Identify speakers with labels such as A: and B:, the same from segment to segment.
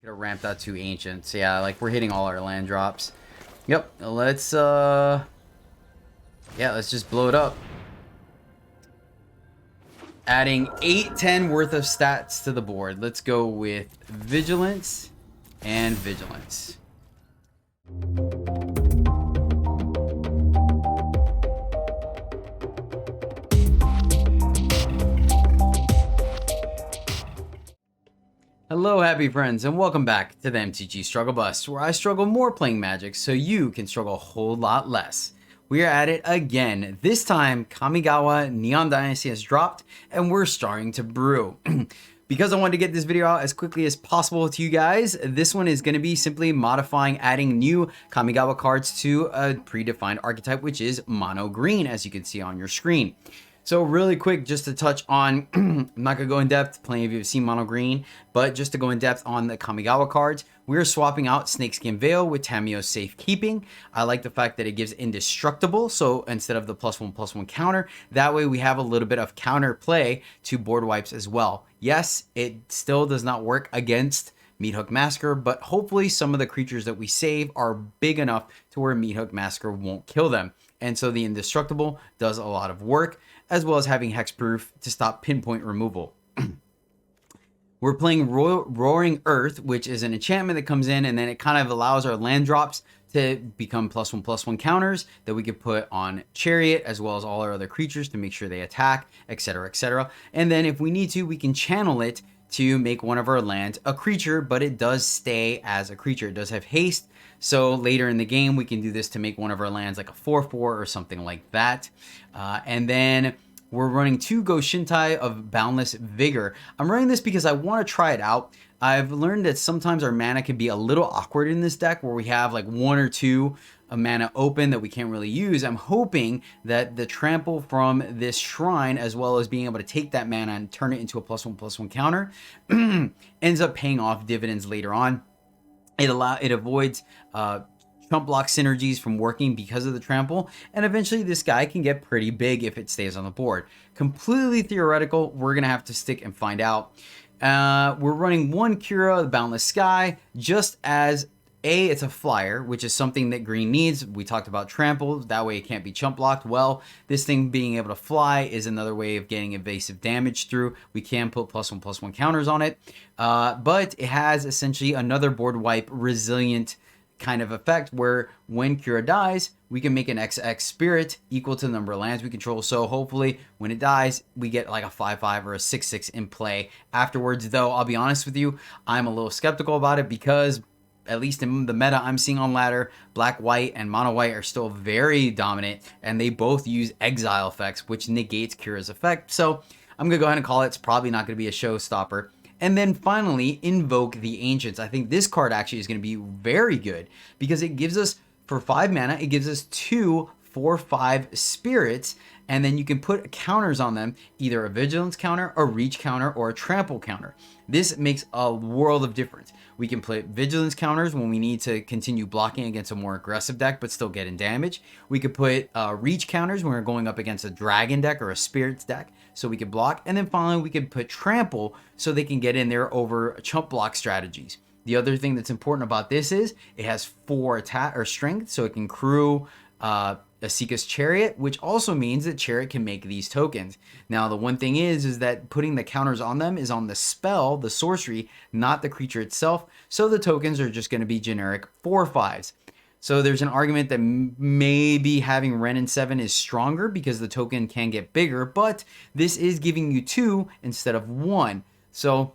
A: Gonna ramp that to ancients. Yeah, like we're hitting all our land drops. Yep, let's let's just blow it up. Adding 8-10 worth of stats to the board. Let's go with vigilance and vigilance. Hello, happy friends, and welcome back to the MTG Struggle Bus, where I struggle more playing Magic so you can struggle a whole lot less. We are at it again. This time, Kamigawa Neon Dynasty has dropped, and we're starting to brew. Because I wanted to get this video out as quickly as possible to you guys, this one is going to be simply modifying, adding new Kamigawa cards to a predefined archetype, which is mono green, as you can see on your screen. So really quick, just to touch on, I'm not going to go in depth, plenty of you have seen mono green, but just to go in depth on the Kamigawa cards, we're swapping out Snakeskin Veil with Tamiyo's Safekeeping. I like the fact that it gives indestructible, so instead of the +1/+1 counter, that way we have a little bit of counter play to board wipes as well. Yes, it still does not work against Meathook Massacre, but hopefully some of the creatures that we save are big enough to where Meathook Massacre won't kill them. And so the indestructible does a lot of work, as well as having hexproof to stop pinpoint removal. We're playing Roaring Earth, which is an enchantment that comes in, and then it kind of allows our land drops to become +1/+1 counters that we could put on Chariot, as well as all our other creatures to make sure they attack, etc., etc. And then if we need to, we can channel it to make one of our lands a creature, but it does stay as a creature. It does have haste, so later in the game we can do this to make one of our lands like a 4/4 or something like that. And then we're running 2 Go Shintai of Boundless Vigor. I'm running this because I want to try it out. I've learned that sometimes our mana can be a little awkward in this deck, where we have like 1 or 2 mana open that we can't really use. I'm hoping that the trample from this shrine, as well as being able to take that mana and turn it into a +1/+1 counter, ends up paying off dividends later on. It avoids chump block synergies from working because of the trample, and eventually this guy can get pretty big if it stays on the board. Completely theoretical, we're gonna have to stick and find out. We're running 1 Kira, the Boundless Sky, just as it's a flyer, which is something that green needs. We talked about trample, that way it can't be chump blocked. Well, this thing being able to fly is another way of getting evasive damage through. We can put +1/+1 counters on it, but it has essentially another board wipe resilient kind of effect, where when Kira dies, we can make an XX spirit equal to the number of lands we control. So hopefully when it dies, we get like a 5/5 or a 6/6 in play afterwards. Though I'll be honest with you, I'm a little skeptical about it, because at least in the meta I'm seeing on ladder, black, white, and mono white are still very dominant, and they both use exile effects, which negates Kira's effect. So I'm gonna go ahead and call it. It's probably not gonna be a showstopper. And then finally, Invoke the Ancients. I think this card actually is going to be very good, because it gives us, for 5 mana, it gives us 2 4/5 spirits, and then you can put counters on them, either a vigilance counter, a reach counter, or a trample counter. This makes a world of difference. We can put vigilance counters when we need to continue blocking against a more aggressive deck but still getting damage. We could put reach counters when we're going up against a dragon deck or a spirits deck, so we could block. And then finally we could put trample so they can get in there over chump block strategies. The other thing that's important about this is it has 4 attack or strength, so it can crew Asika's Chariot, which also means that Chariot can make these tokens. Now, the one thing is that putting the counters on them is on the spell, the sorcery, not the creature itself. So the tokens are just going to be generic 4/5s. So there's an argument that maybe having Ren and 7 is stronger because the token can get bigger, but this is giving you 2 instead of 1. So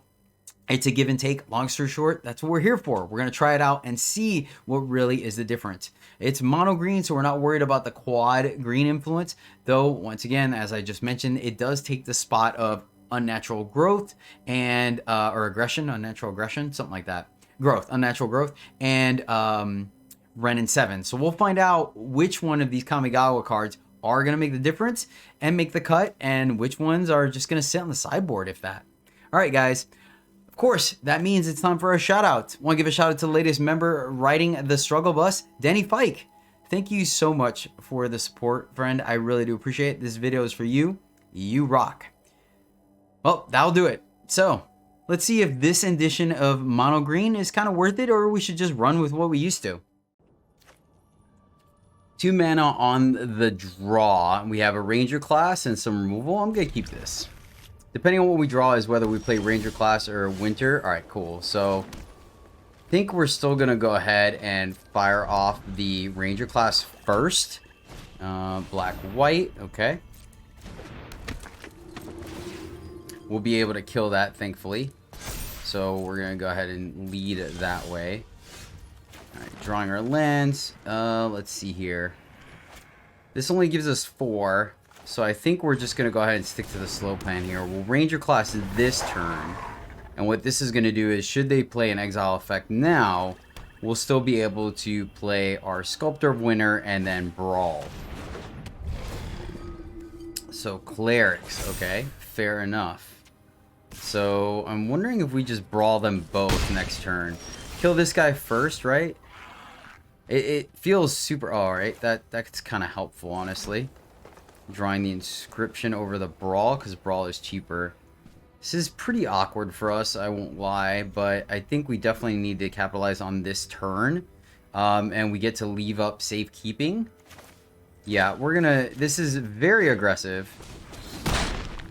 A: it's a give and take. Long story short, that's what we're here for. We're going to try it out and see what really is the difference. It's mono green, so we're not worried about the quad green influence, though once again, as I just mentioned, it does take the spot of unnatural growth and or aggression, unnatural aggression, something like that. Growth, unnatural growth, and Ren and 7. So we'll find out which one of these Kamigawa cards are going to make the difference and make the cut, and which ones are just going to sit on the sideboard, if that. All right, guys. Of course, that means it's time for a shout out. Want to give a shout out to the latest member riding the struggle bus, Danny Fike. Thank you so much for the support, friend. I really do appreciate it. This video is for you. You rock. Well, that'll do it. So, Let's see if this edition of mono green is kind of worth it, or we should just run with what we used to. 2 mana on the draw. We have a Ranger class and some removal. I'm going to keep this. Depending on what we draw is whether we play Ranger class or Winter. Alright, cool. So, I think we're still going to go ahead and fire off the Ranger class first. Black, white. Okay. We'll be able to kill that, thankfully. So, we're going to go ahead and lead that way. Alright, drawing our lands. Let's see here. This only gives us 4. So I think we're just going to go ahead and stick to the slow plan here. We'll Ranger class this turn. And what this is going to do is, should they play an exile effect now, we'll still be able to play our Sculptor of Winter and then Brawl. So Clerics, okay. Fair enough. So I'm wondering if we just Brawl them both next turn. Kill this guy first, right? It feels super... Oh, alright, that's kind of helpful, honestly. Drawing the Inscription over the Brawl, because Brawl is cheaper. This is pretty awkward for us, I won't lie, but I think we definitely need to capitalize on this turn. And we get to leave up safekeeping. Yeah, we're gonna... This is very aggressive,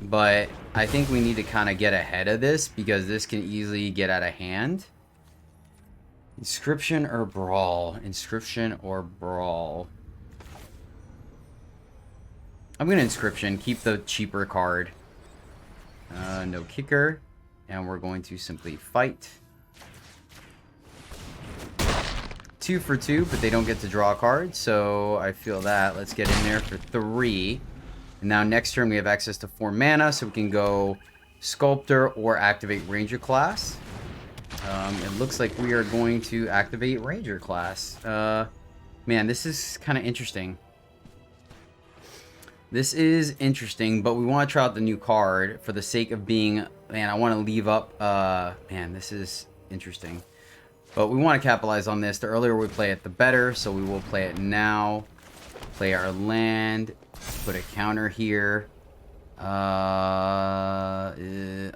A: but I think we need to kind of get ahead of this, because this can easily get out of hand. Inscription or Brawl? Inscription or Brawl? I'm going to Inscription. Keep the cheaper card. No kicker. And we're going to simply fight. 2 for 2, but they don't get to draw a card. So I feel that. Let's get in there for 3. And now next turn we have access to 4 mana. So we can go Sculptor or activate Ranger class. It looks like we are going to activate Ranger class. Man, this is kind of interesting. This is interesting, but we want to try out the new card for the sake of being... Man, I want to leave up... Man, this is interesting. But we want to capitalize on this. The earlier we play it, the better. So we will play it now. Play our land. Put a counter here.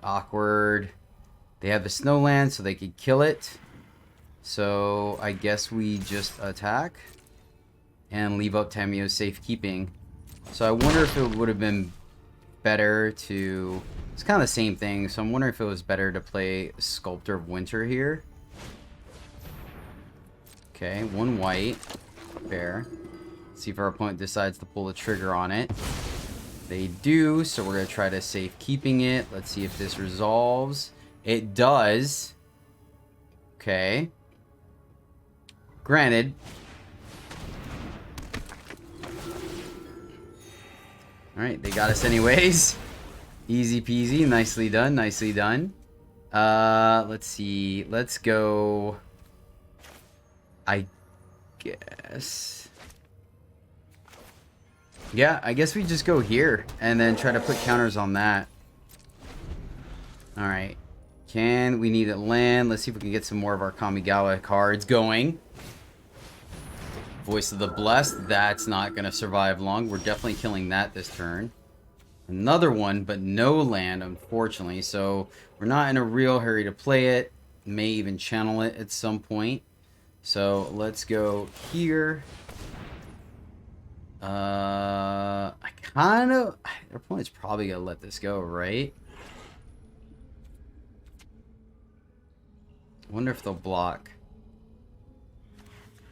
A: Awkward. They have the Snowland, so they could kill it. So I guess we just attack. And leave up Tamio's safekeeping. So I wonder if it would have been better to... It's kind of the same thing, so I'm wondering if it was better to play Sculptor of Winter here. Okay, 1 white. Fair. Let's see if our opponent decides to pull the trigger on it. They do, so we're going to try to safekeeping it. Let's see if this resolves. It does. Okay. Granted. Alright, they got us anyways. Easy peasy. Nicely done. Nicely done. Let's see. Let's go... I guess... Yeah, I guess we just go here. And then try to put counters on that. Alright. We need a land. Let's see if we can get some more of our Kamigawa cards going. Voice of the Blessed. That's not going to survive long. We're definitely killing that this turn. Another one, but no land, unfortunately. So we're not in a real hurry to play it. May even channel it at some point. So let's go here. Our opponent's probably going to let this go, right? I wonder if they'll block.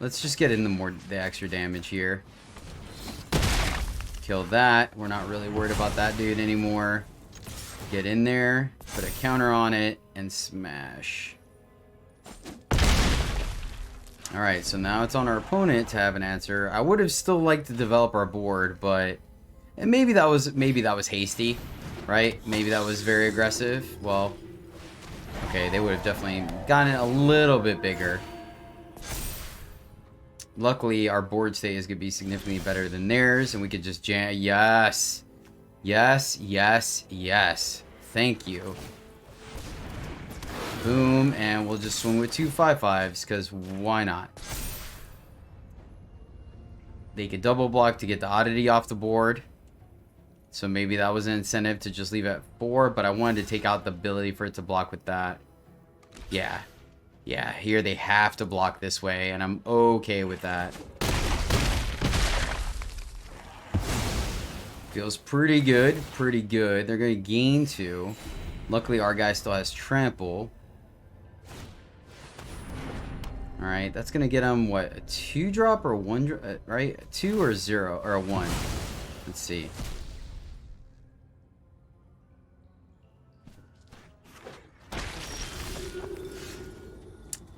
A: Let's just get in the extra damage here. Kill that. We're not really worried about that dude anymore. Get in there, put a counter on it, and smash. Alright, so now it's on our opponent to have an answer. I would have still liked to develop our board, but maybe that was hasty, right? Maybe that was very aggressive. Well, okay, they would have definitely gotten it a little bit bigger. Luckily, our board state is going to be significantly better than theirs, and we could just jam. Yes. Yes, yes, yes. Thank you. Boom, and we'll just swing with 2 5/5s, because why not? They could double block to get the oddity off the board. So maybe that was an incentive to just leave it at 4, but I wanted to take out the ability for it to block with that. Yeah. Yeah, here they have to block this way, and I'm okay with that. Feels pretty good, pretty good. They're going to gain 2. Luckily, our guy still has trample. Alright, that's going to get him, what, a 2-drop or a 1-drop, right? A 2 or a 0, or a 1. Let's see.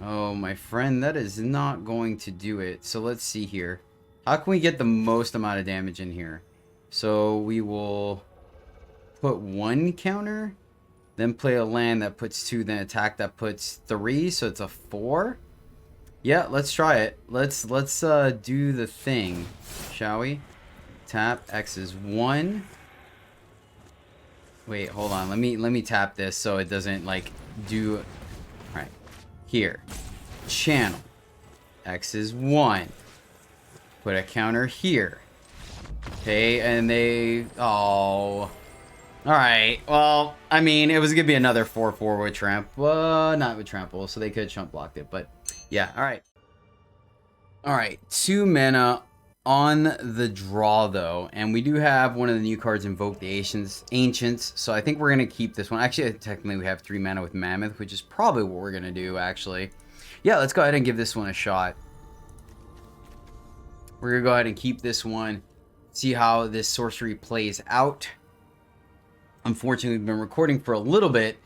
A: Oh, my friend, that is not going to do it. So let's see here. How can we get the most amount of damage in here? So we will put 1 counter, then play a land that puts 2, then attack that puts 3, so it's a 4. Yeah, let's try it. Let's do the thing, shall we? Tap X is 1. Wait, hold on. Let me tap this so it doesn't like do. All right, here, channel. X is 1. Put a counter here. Okay, and they... Oh. Alright, well, I mean, it was going to be another 4-4 with Tramp. Not with Trample, so they could chump blocked it, but yeah, alright. Alright, 2 mana on the draw, though, and we do have one of the new cards, Invoke the Ancients, so I think we're going to keep this one. Actually, technically, we have 3 mana with Mammoth, which is probably what we're going to do, actually. Yeah, let's go ahead and give this one a shot. We're going to go ahead and keep this one. See how this sorcery plays out. Unfortunately, we've been recording for a little bit.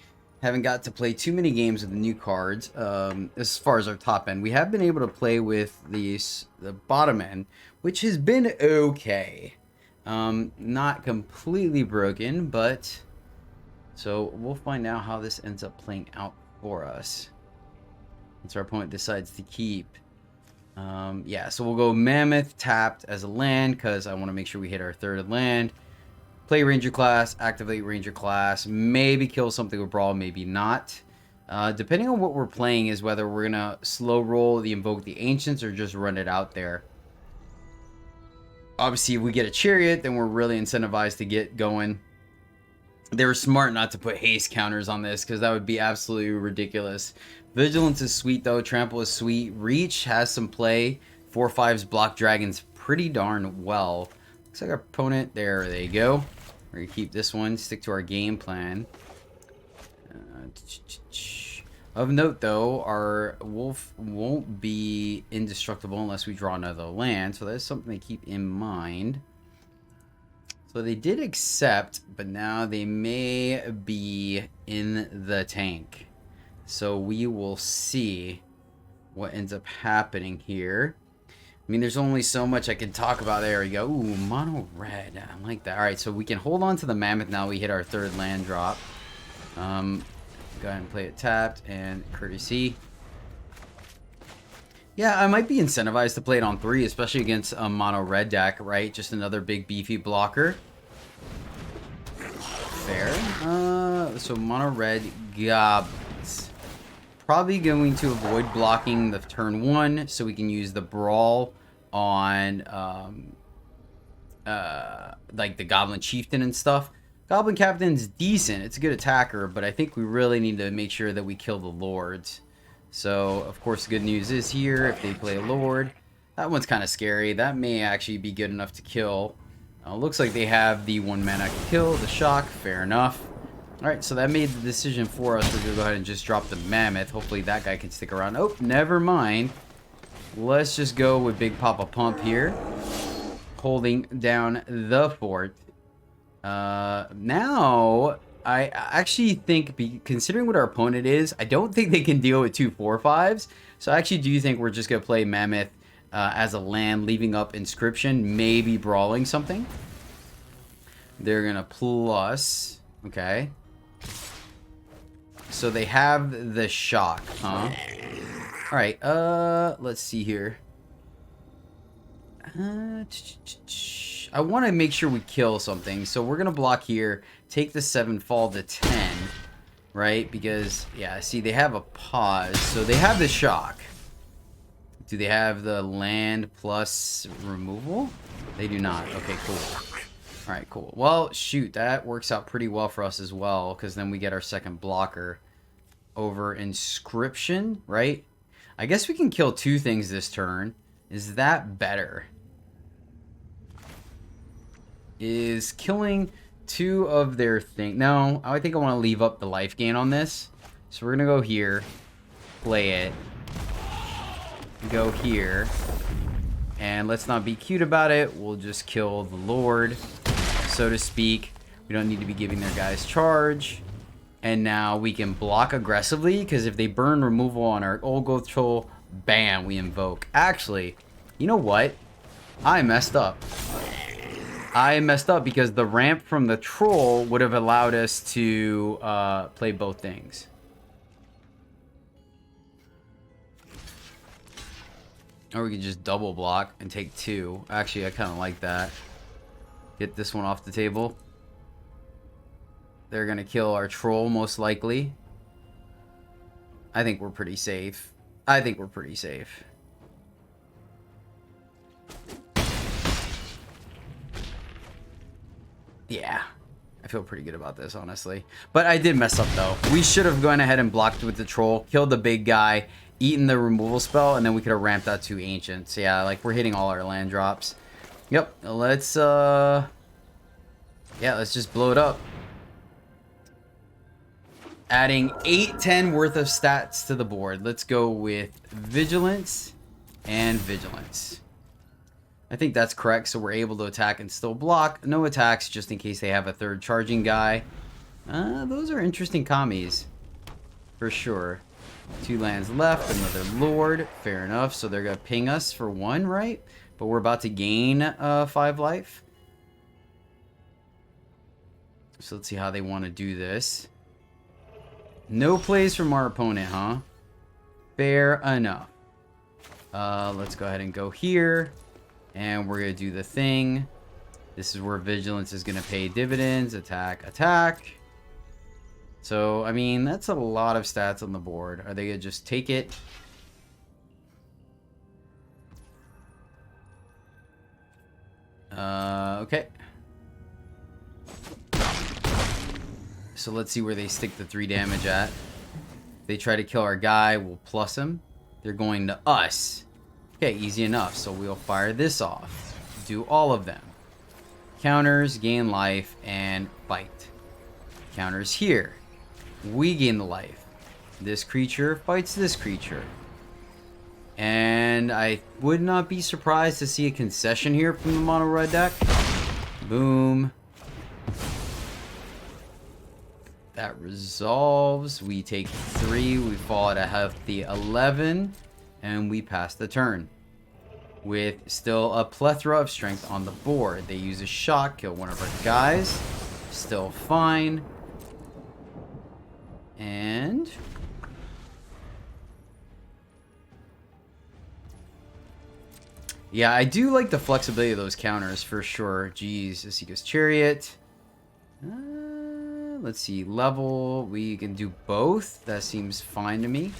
A: Haven't got to play too many games with the new cards. As far as our top end, we have been able to play with the bottom end, which has been okay. Not completely broken, but so we'll find out how this ends up playing out for us. Once our opponent decides to keep. Yeah, so we'll go Mammoth tapped as a land because I want to make sure we hit our 3rd land. Play Ranger class, activate Ranger class, maybe kill something with Brawl, maybe not. Depending on what we're playing is whether we're going to slow roll the Invoke the Ancients or just run it out there. Obviously, if we get a Chariot, then we're really incentivized to get going. They were smart not to put haste counters on this because that would be absolutely ridiculous. Vigilance is sweet though. Trample is sweet. Reach has some play. 4/5s block dragons pretty darn well. Looks like our opponent. There they go. We're going to keep this one. Stick to our game plan. Of note though, our wolf won't be indestructible unless we draw another land. So that's something to keep in mind. So they did accept, but now they may be in the tank. So we will see what ends up happening here. I mean, there's only so much I can talk about. There we go. Ooh, mono red. I like that. All right, so we can hold on to the Mammoth now. We hit our 3rd land drop. Go ahead and play it tapped and courtesy. Yeah, I might be incentivized to play it on 3, especially against a mono red deck, right? Just another big beefy blocker. Fair. So mono red goblins. Probably going to avoid blocking the turn 1 so we can use the Brawl on like the Goblin Chieftain and stuff. Goblin Captain's decent. It's a good attacker, but I think we really need to make sure that we kill the Lords. So, of course, the good news is here, if they play a Lord, that one's kind of scary. That may actually be good enough to kill. Looks like they have the 1 mana kill, the shock. Fair enough. Alright, so that made the decision for us. We're going to go ahead and just drop the Mammoth. Hopefully that guy can stick around. Oh, never mind. Let's just go with Big Papa Pump here. Holding down the fort. Now, I actually think, considering what our opponent is, I don't think they can deal with 2 4/5s. So I actually do think we're just going to play Mammoth as a land, leaving up Inscription, maybe brawling something. They're going to plus... Okay. So they have the shock, huh? Alright, let's see here. I want to make sure we kill something. So we're going to block here. Take the 7, fall to 10. Right? Because, yeah, see, they have a pause. So they have the shock. Do they have the land plus removal? They do not. Okay, cool. All right, cool. Well, shoot, that works out pretty well for us as well, because then we get our second blocker over Inscription, right? I guess we can kill 2 things this turn. Is that better? Is killing 2 of their thing... No, I think I want to leave up the life gain on this. So we're going to go here, play it, go here, and let's not be cute about it. We'll just kill the Lord, so to speak. We don't need to be giving their guys charge. And now we can block aggressively, because if they burn removal on our old gold troll, bam, we invoke. Actually, you know what? I messed up. I messed up because the ramp from the troll would have allowed us to play both things. Or we could just double block and take 2. Actually, I kind of like that. Get this one off the table. They're going to kill our troll, most likely. I think we're pretty safe. I think we're pretty safe. Yeah. I feel pretty good about this, honestly. But I did mess up, though. We should have gone ahead and blocked with the troll, killed the big guy, eaten the removal spell, and then we could have ramped out 2 ancients. Yeah, like, we're hitting all our land drops. Yep. Let's, yeah, let's just blow it up. Adding 8-10 worth of stats to the board. Let's go with Vigilance and Vigilance. I think that's correct, so we're able to attack and still block. No attacks, just in case they have a 3rd charging guy. Those are interesting commies. For sure. 2 lands left, another Lord. Fair enough, so they're going to ping us for 1, right? But we're about to gain 5 life. So let's see how they want to do this. No plays from our opponent, huh? Fair enough. Let's go ahead and go here. And we're going to do the thing. This is where Vigilance is going to pay dividends. Attack, attack. So, I mean, that's a lot of stats on the board. Are they going to just take it? Okay. So let's see where they stick the 3 damage at. If they try to kill our guy, we'll plus him. They're going to us. Okay, easy enough. So we'll fire this off. Do all of them. Counters, gain life, and fight. Counters here. We gain the life. This creature fights this creature. And I would not be surprised to see a concession here from the mono red deck. Boom. That resolves. We take 3. We fall at a healthy 11. And we pass the turn. With still a plethora of strength on the board. They use a shot, kill one of our guys. Still fine. And... yeah, I do like the flexibility of those counters for sure. Jeez, Asika's Chariot. Let's see, level. We can do both. That seems fine to me.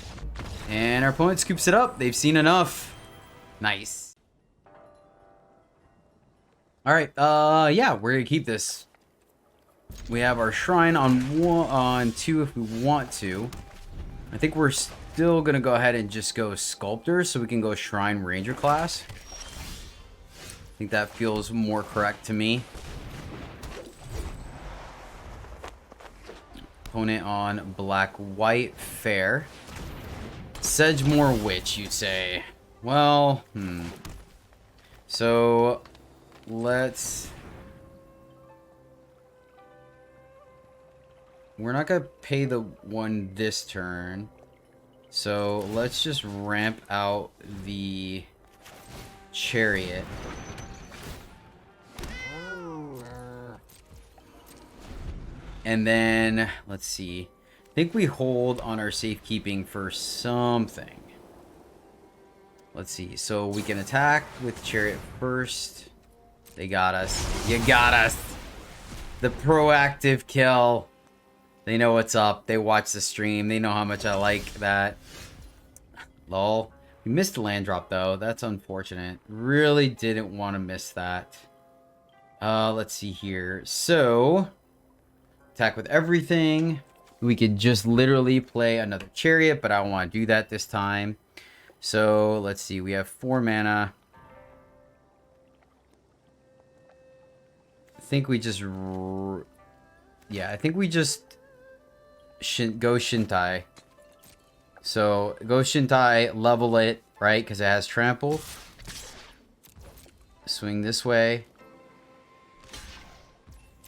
A: And our opponent scoops it up. They've seen enough. Nice. All right. Yeah, we're gonna keep this. We have our shrine on 2 if we want to. I think we're still gonna go ahead and just go sculptor so we can go shrine ranger class. I think that feels more correct to me. Opponent on black white, fair. Sedgemoor Witch, you'd say. Well, so let's... we're not gonna pay the one this turn. So let's just ramp out the chariot. And then, let's see. I think we hold on our safekeeping for something. Let's see. So we can attack with chariot first. They got us. You got us. The proactive kill. They know what's up. They watch the stream. They know how much I like that. Lol. We missed the land drop, though. That's unfortunate. Really didn't want to miss that. Let's see here. So, attack with everything. We could just literally play another chariot, but I don't want to do that this time. So, let's see. We have 4 mana. I think we just... Yeah, I think we just go Shintai. So, go Shintai, level it, right? Because it has trample. Swing this way.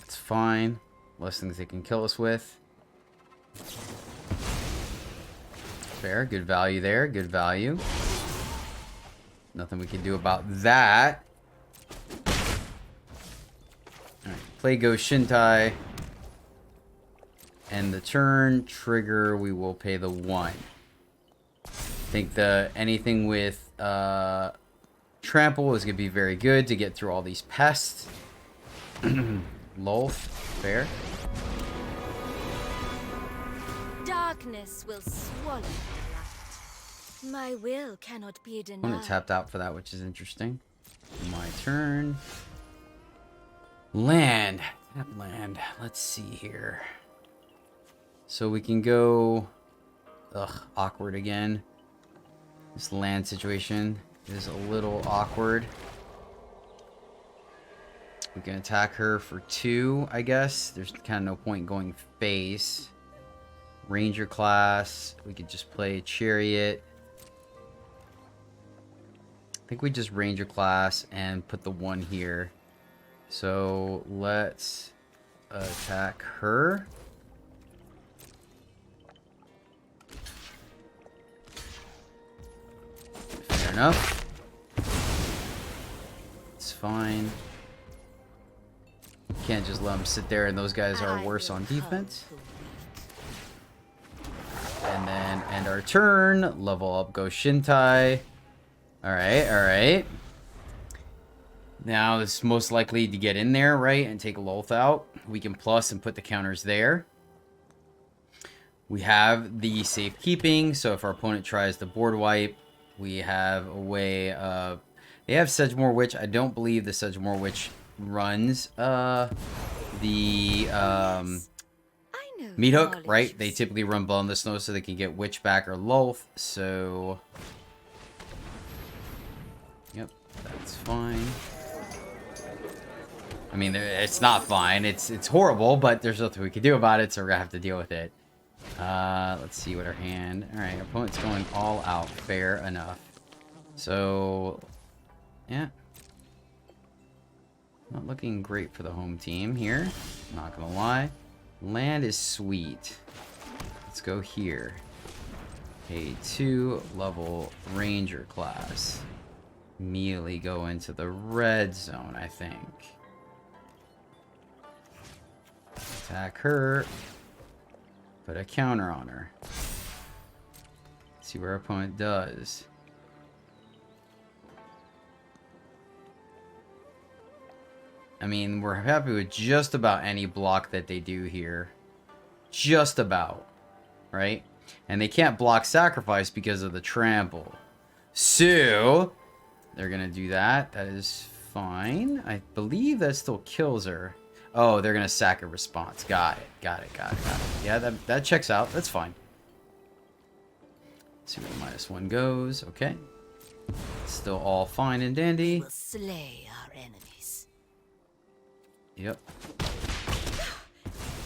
A: It's fine. Less things they can kill us with. Fair. Good value there. Good value. Nothing we can do about that. Alright. Play Go Shintai. And the turn trigger, we will pay the 1. I think anything with trample is going to be very good to get through all these pests. Lol. Fair.
B: Darkness will swallow the light. My will cannot be denied.
A: I'm going to tapped out for that, which is interesting. My turn. Land. Tap land. Let's see here. So we can go... Ugh, awkward again. This land situation is a little awkward. We can attack her for 2, I guess. There's kind of no point going face. Ranger class. We could just play Chariot. I think we just Ranger class and put the 1 here. So let's attack her. Fair enough. It's fine. Can't just let them sit there, and those guys are worse on defense. And then end our turn. Level up, go Shintai. Alright, alright. Now it's most likely to get in there, right? And take Lolth out. We can plus and put the counters there. We have the safekeeping, so if our opponent tries to board wipe, we have a way of... They have Sedgemoor Witch. I don't believe the Sedgemoor Witch runs Meat Hook, right? They typically run Blood on the Snow so they can get Witch back or Lolth, so... Yep, that's fine. I mean, it's not fine. It's horrible, but there's nothing we can do about it, so we're gonna have to deal with it. Let's see what our hand... Alright, our opponent's going all out. Fair enough. So... Yeah. Not looking great for the home team here. Not gonna lie. Land is sweet. Let's go here. Pay 2 level Ranger class. Immediately go into the red zone, I think. Attack her. Put a counter on her. See what our opponent does. I mean, we're happy with just about any block that they do here. Just about. Right? And they can't block Sacrifice because of the trample. So, they're going to do that. That is fine. I believe that still kills her. Oh, they're going to sack a response. Got it. Got it. Got it. Got it. Yeah, that checks out. That's fine. Let's see where the -1 goes. Okay. Still all fine and dandy.
B: Will slay our enemies.
A: Yep.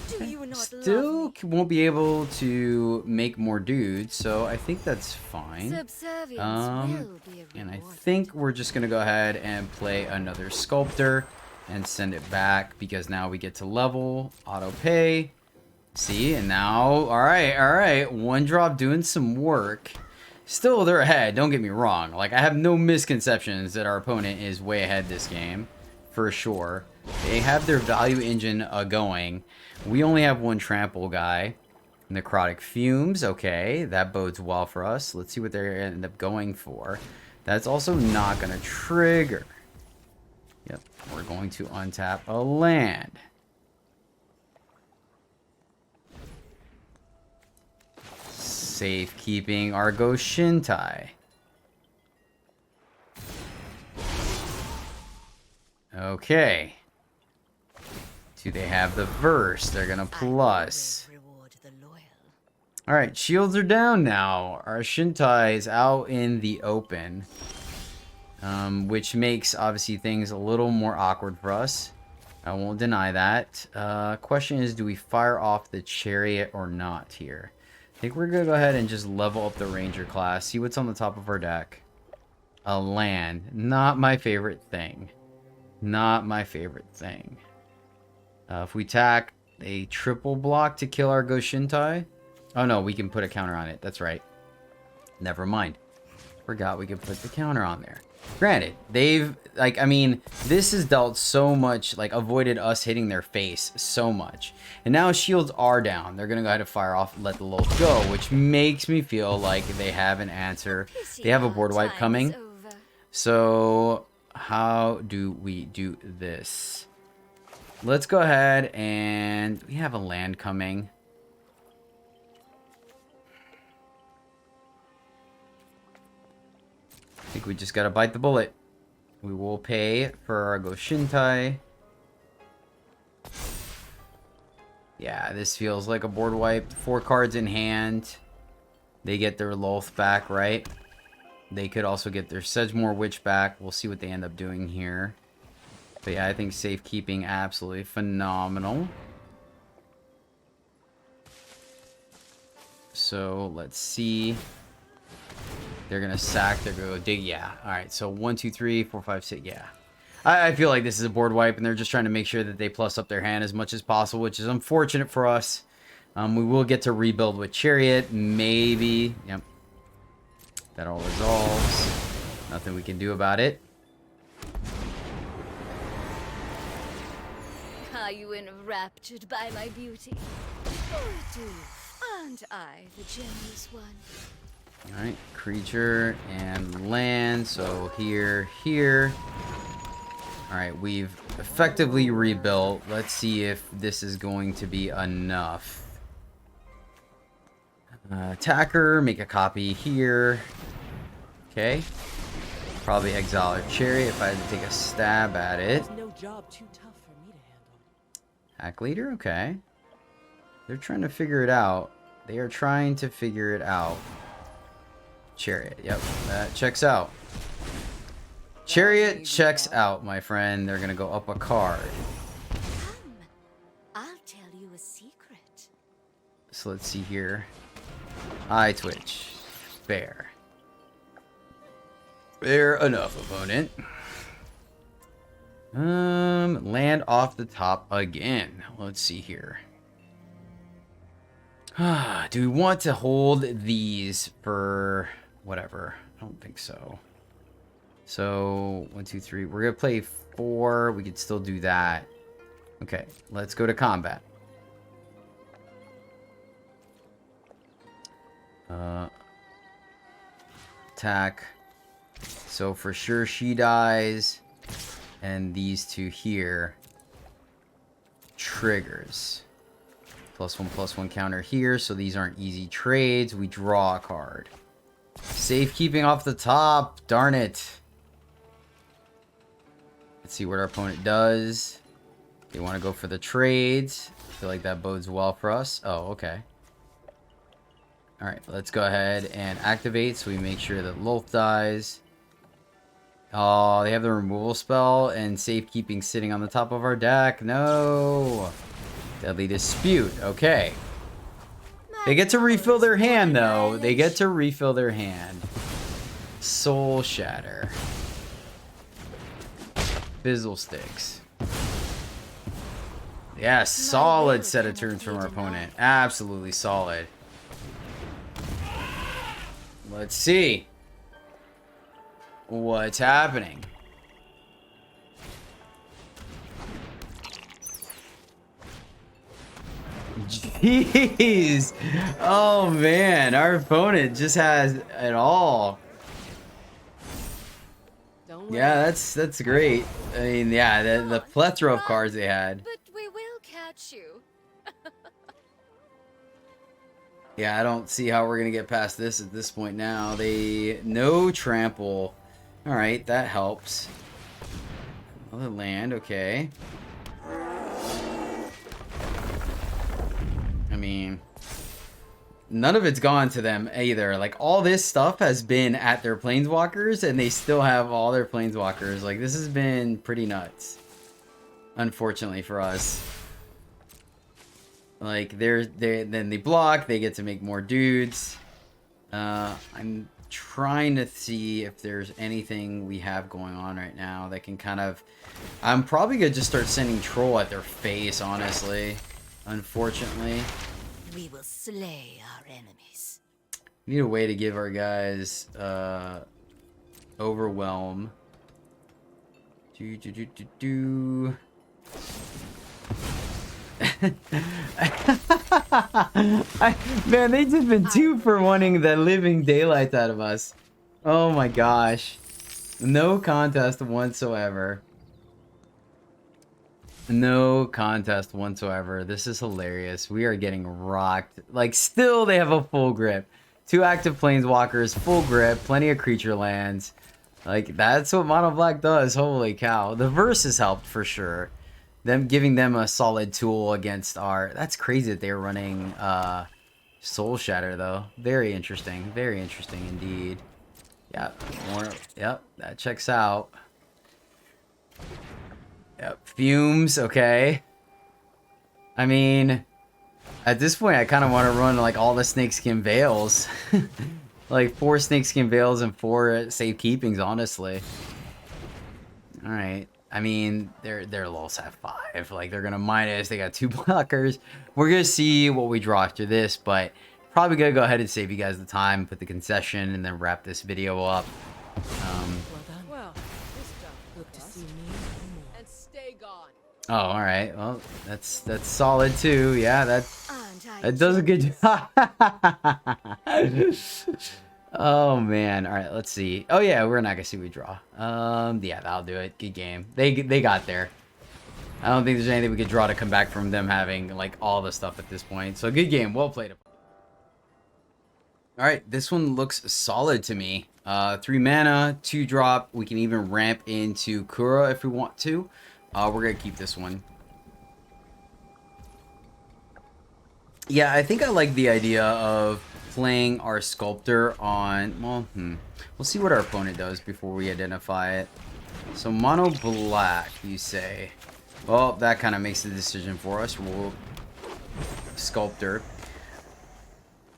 B: Do you not
A: Still
B: love me?
A: won't be able to make more dudes, so I think that's fine.
B: Subservience will be a
A: And I
B: reward.
A: think we're just gonna go ahead and play another Sculptor and send it back because now we get to level, auto pay. See, and now, all right, 1 drop doing some work. Still, they're ahead. Don't get me wrong. Like, I have no misconceptions that our opponent is way ahead this game, for sure. They have their value engine going. We only have 1 trample guy. Necrotic Fumes, okay, that bodes well for us. Let's see what they end up going for. That's also not going to trigger. Yep, we're going to untap a land. Safekeeping our Go Shintai. Okay. Do they have the verse? They're gonna plus.
B: Reward the loyal.
A: Alright, shields are down now. Our Shintai is out in the open. Which makes, obviously, things a little more awkward for us. I won't deny that. Question is, do we fire off the chariot or not here? I think we're gonna go ahead and just level up the ranger class. See what's on the top of our deck. A land. Not my favorite thing. Not my favorite thing. If we tack a triple block to kill our Goshintai. Oh no, we can put a counter on it. That's right. Never mind. Forgot we could put the counter on there. Granted, they've, like, I mean, this has dealt so much, like, avoided us hitting their face so much. And now shields are down. They're going to go ahead and fire off, let the Lulth go, which makes me feel like they have an answer. They have a board wipe coming. So, how do we do this? Let's go ahead and we have a land coming. I think we just gotta bite the bullet. We will pay for our Goshintai. Yeah, this feels like a board wipe. 4 cards in hand. They get their Lulth back, right? They could also get their Sedgemoor Witch back. We'll see what they end up doing here. But yeah, I think safekeeping absolutely phenomenal. So let's see. They're gonna sack. They're gonna go dig. Yeah. All right. So 1, 2, 3, 4, 5, 6. Yeah. I feel like this is a board wipe, and they're just trying to make sure that they plus up their hand as much as possible, which is unfortunate for us. We will get to rebuild with Chariot, maybe. Yep. That all resolves. Nothing we can do about it.
B: Are you enraptured by my beauty? Or do aren't I the generous one?
A: Alright, creature and land. So here, here. Alright, we've effectively rebuilt. Let's see if this is going to be enough. Attacker, make a copy here. Okay. Probably exile our Chariot if I had to take a stab at it.
C: There's no job too tough for me to handle.
A: Hack leader, okay. They're trying to figure it out. They are trying to figure it out. Chariot, yep, that checks out. Chariot checks out, my friend. They're gonna go up a card.
B: Come, I'll tell you a secret.
A: So let's see here. Eye twitch. Fair. Fair enough, opponent. Land off the top again. Let's see here. Do we want to hold these for whatever? I don't think so. So 1, 2, 3. We're gonna play 4. We could still do that. Okay, let's go to combat. Attack. So for sure she dies, and these two here triggers. +1/+1 counter here, so these aren't easy trades. We draw a card. Safekeeping off the top. Darn it. Let's see what our opponent does. They want to go for the trades. I feel like that bodes well for us. Oh, okay. Alright, let's go ahead and activate so we make sure that Lulth dies. Oh, they have the removal spell and safekeeping sitting on the top of our deck. No. Deadly Dispute. Okay. They get to refill their hand, though. They get to refill their hand. Soul Shatter. Fizzle Sticks. Yeah, solid set of turns from our opponent. Absolutely solid. Let's see what's happening. Jeez. Oh man, our opponent just has it all. Yeah, that's great. I mean, yeah, the plethora of cards they had.
B: But we will catch you.
A: Yeah, I don't see how we're gonna get past this at this point now. No trample. All right, that helps. Another land, okay. mean, none of it's gone to them either. Like, all this stuff has been at their planeswalkers, and they still have all their planeswalkers. Like, this has been pretty nuts, unfortunately for us. Like, then they block, they get to make more dudes. I'm trying to see if there's anything we have going on right now that can kind of... I'm probably gonna just start sending troll at their face, honestly. Unfortunately.
B: We will slay our enemies.
A: We need a way to give our guys overwhelm. Man, they just been 2 for 1ing the living daylights out of us. Oh my gosh. No contest whatsoever. No contest whatsoever. This is hilarious. We are getting rocked. Like, still they have a full grip. 2 active planeswalkers, full grip, plenty of creature lands. Like, that's what Mono Black does. Holy cow. The versus helped for sure. Them giving them a solid tool against our... That's crazy that they're running Soul Shatter, though. Very interesting. Very interesting indeed. Yep. More... Yep. That checks out. Yep. Fumes. Okay. I mean... At this point, I kind of want to run, like, all the Snakeskin Veils. Like, 4 Snakeskin Veils and 4 Safekeepings, honestly. Alright. I mean, their lulls have 5. Like, they're gonna minus. They got 2 blockers. We're gonna see what we draw after this, but probably gonna go ahead and save you guys the time, put the concession, and then wrap this video up.
C: Well done. Well, this stuff. Look to see me and stay gone.
A: Oh, all right. Well, that's solid too. Yeah, that does a good job. Oh man. All right, let's see. Oh yeah, we're not gonna see what we draw. Yeah, that'll do it. Good game. They got there. I don't think there's anything we could draw to come back from them having like all the stuff at this point. So good game. Well played. All right, this one looks solid to me. 3 mana, 2 drop. We can even ramp into Kura if we want to. We're gonna keep this one. Yeah, I think I like the idea of playing our Sculptor on... Well, we'll see what our opponent does before we identify it. So mono black, you say. Well, that kind of makes the decision for us. We'll Sculptor.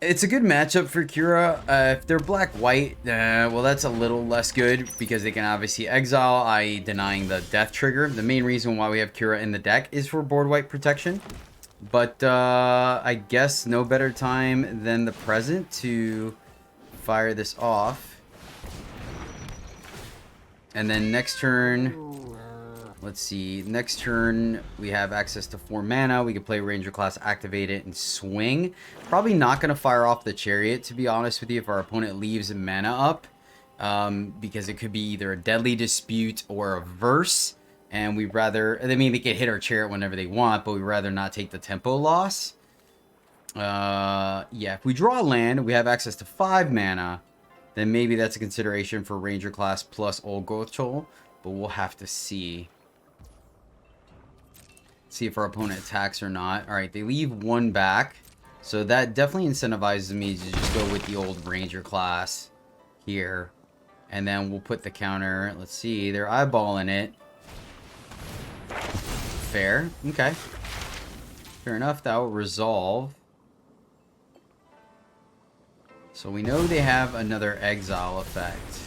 A: It's a good matchup for Kura. If they're black-white, well, that's a little less good because they can obviously exile, i.e. denying the death trigger. The main reason why we have Kura in the deck is for board white protection. But I guess no better time than the present to fire this off. And then next turn... Let's see. Next turn, we have access to 4 mana. We can play Ranger class, activate it, and swing. Probably not going to fire off the Chariot, to be honest with you, if our opponent leaves mana up. Because it could be either a Deadly Dispute or a Verse. And we'd rather... I mean, they can hit our Chariot whenever they want, but we'd rather not take the tempo loss. Yeah, if we draw a land, we have access to 5 mana. Then maybe that's a consideration for Ranger class plus Old Growth Troll. But we'll have to see. See if our opponent attacks or not. Alright, they leave 1 back. So that definitely incentivizes me to just go with the old Ranger class here. And then we'll put the counter. Let's see, they're eyeballing it. Fair. Okay. Fair enough, that will resolve. So we know they have another exile effect.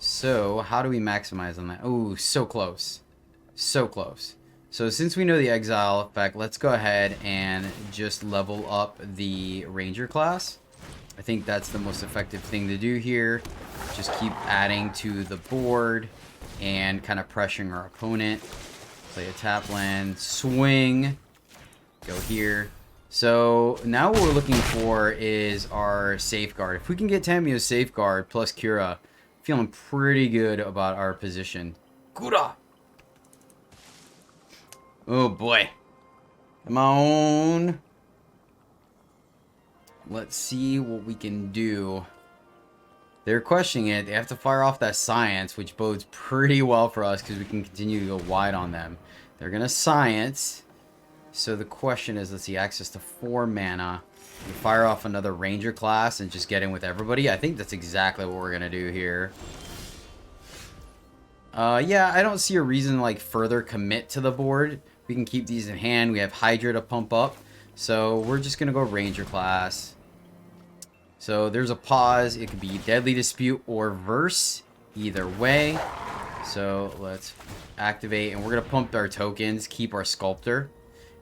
A: So, how do we maximize on that? Oh, so close. So close. So, since we know the exile effect, let's go ahead and just level up the Ranger class. I think that's the most effective thing to do here. Just keep adding to the board and kind of pressuring our opponent. Play a tap land, swing, go here. So, now what we're looking for is our Safeguard. If we can get Tamiyo's Safeguard plus Kura, feeling pretty good about our position. Kura! Oh boy. Come on. Let's see what we can do. They're questioning it. They have to fire off that Science, which bodes pretty well for us because we can continue to go wide on them. They're going to Science. So the question is, let's see, access to 4 mana. We fire off another ranger class and just get in with everybody. I think that's exactly what we're gonna do here. Yeah, I don't see a reason to like further commit to the board. We can keep these in hand. We have Hydra to pump up. So we're just gonna go ranger class. So there's a pause. It could be Deadly Dispute or Verse. Either way. So let's activate. And we're going to pump our tokens. Keep our Sculptor.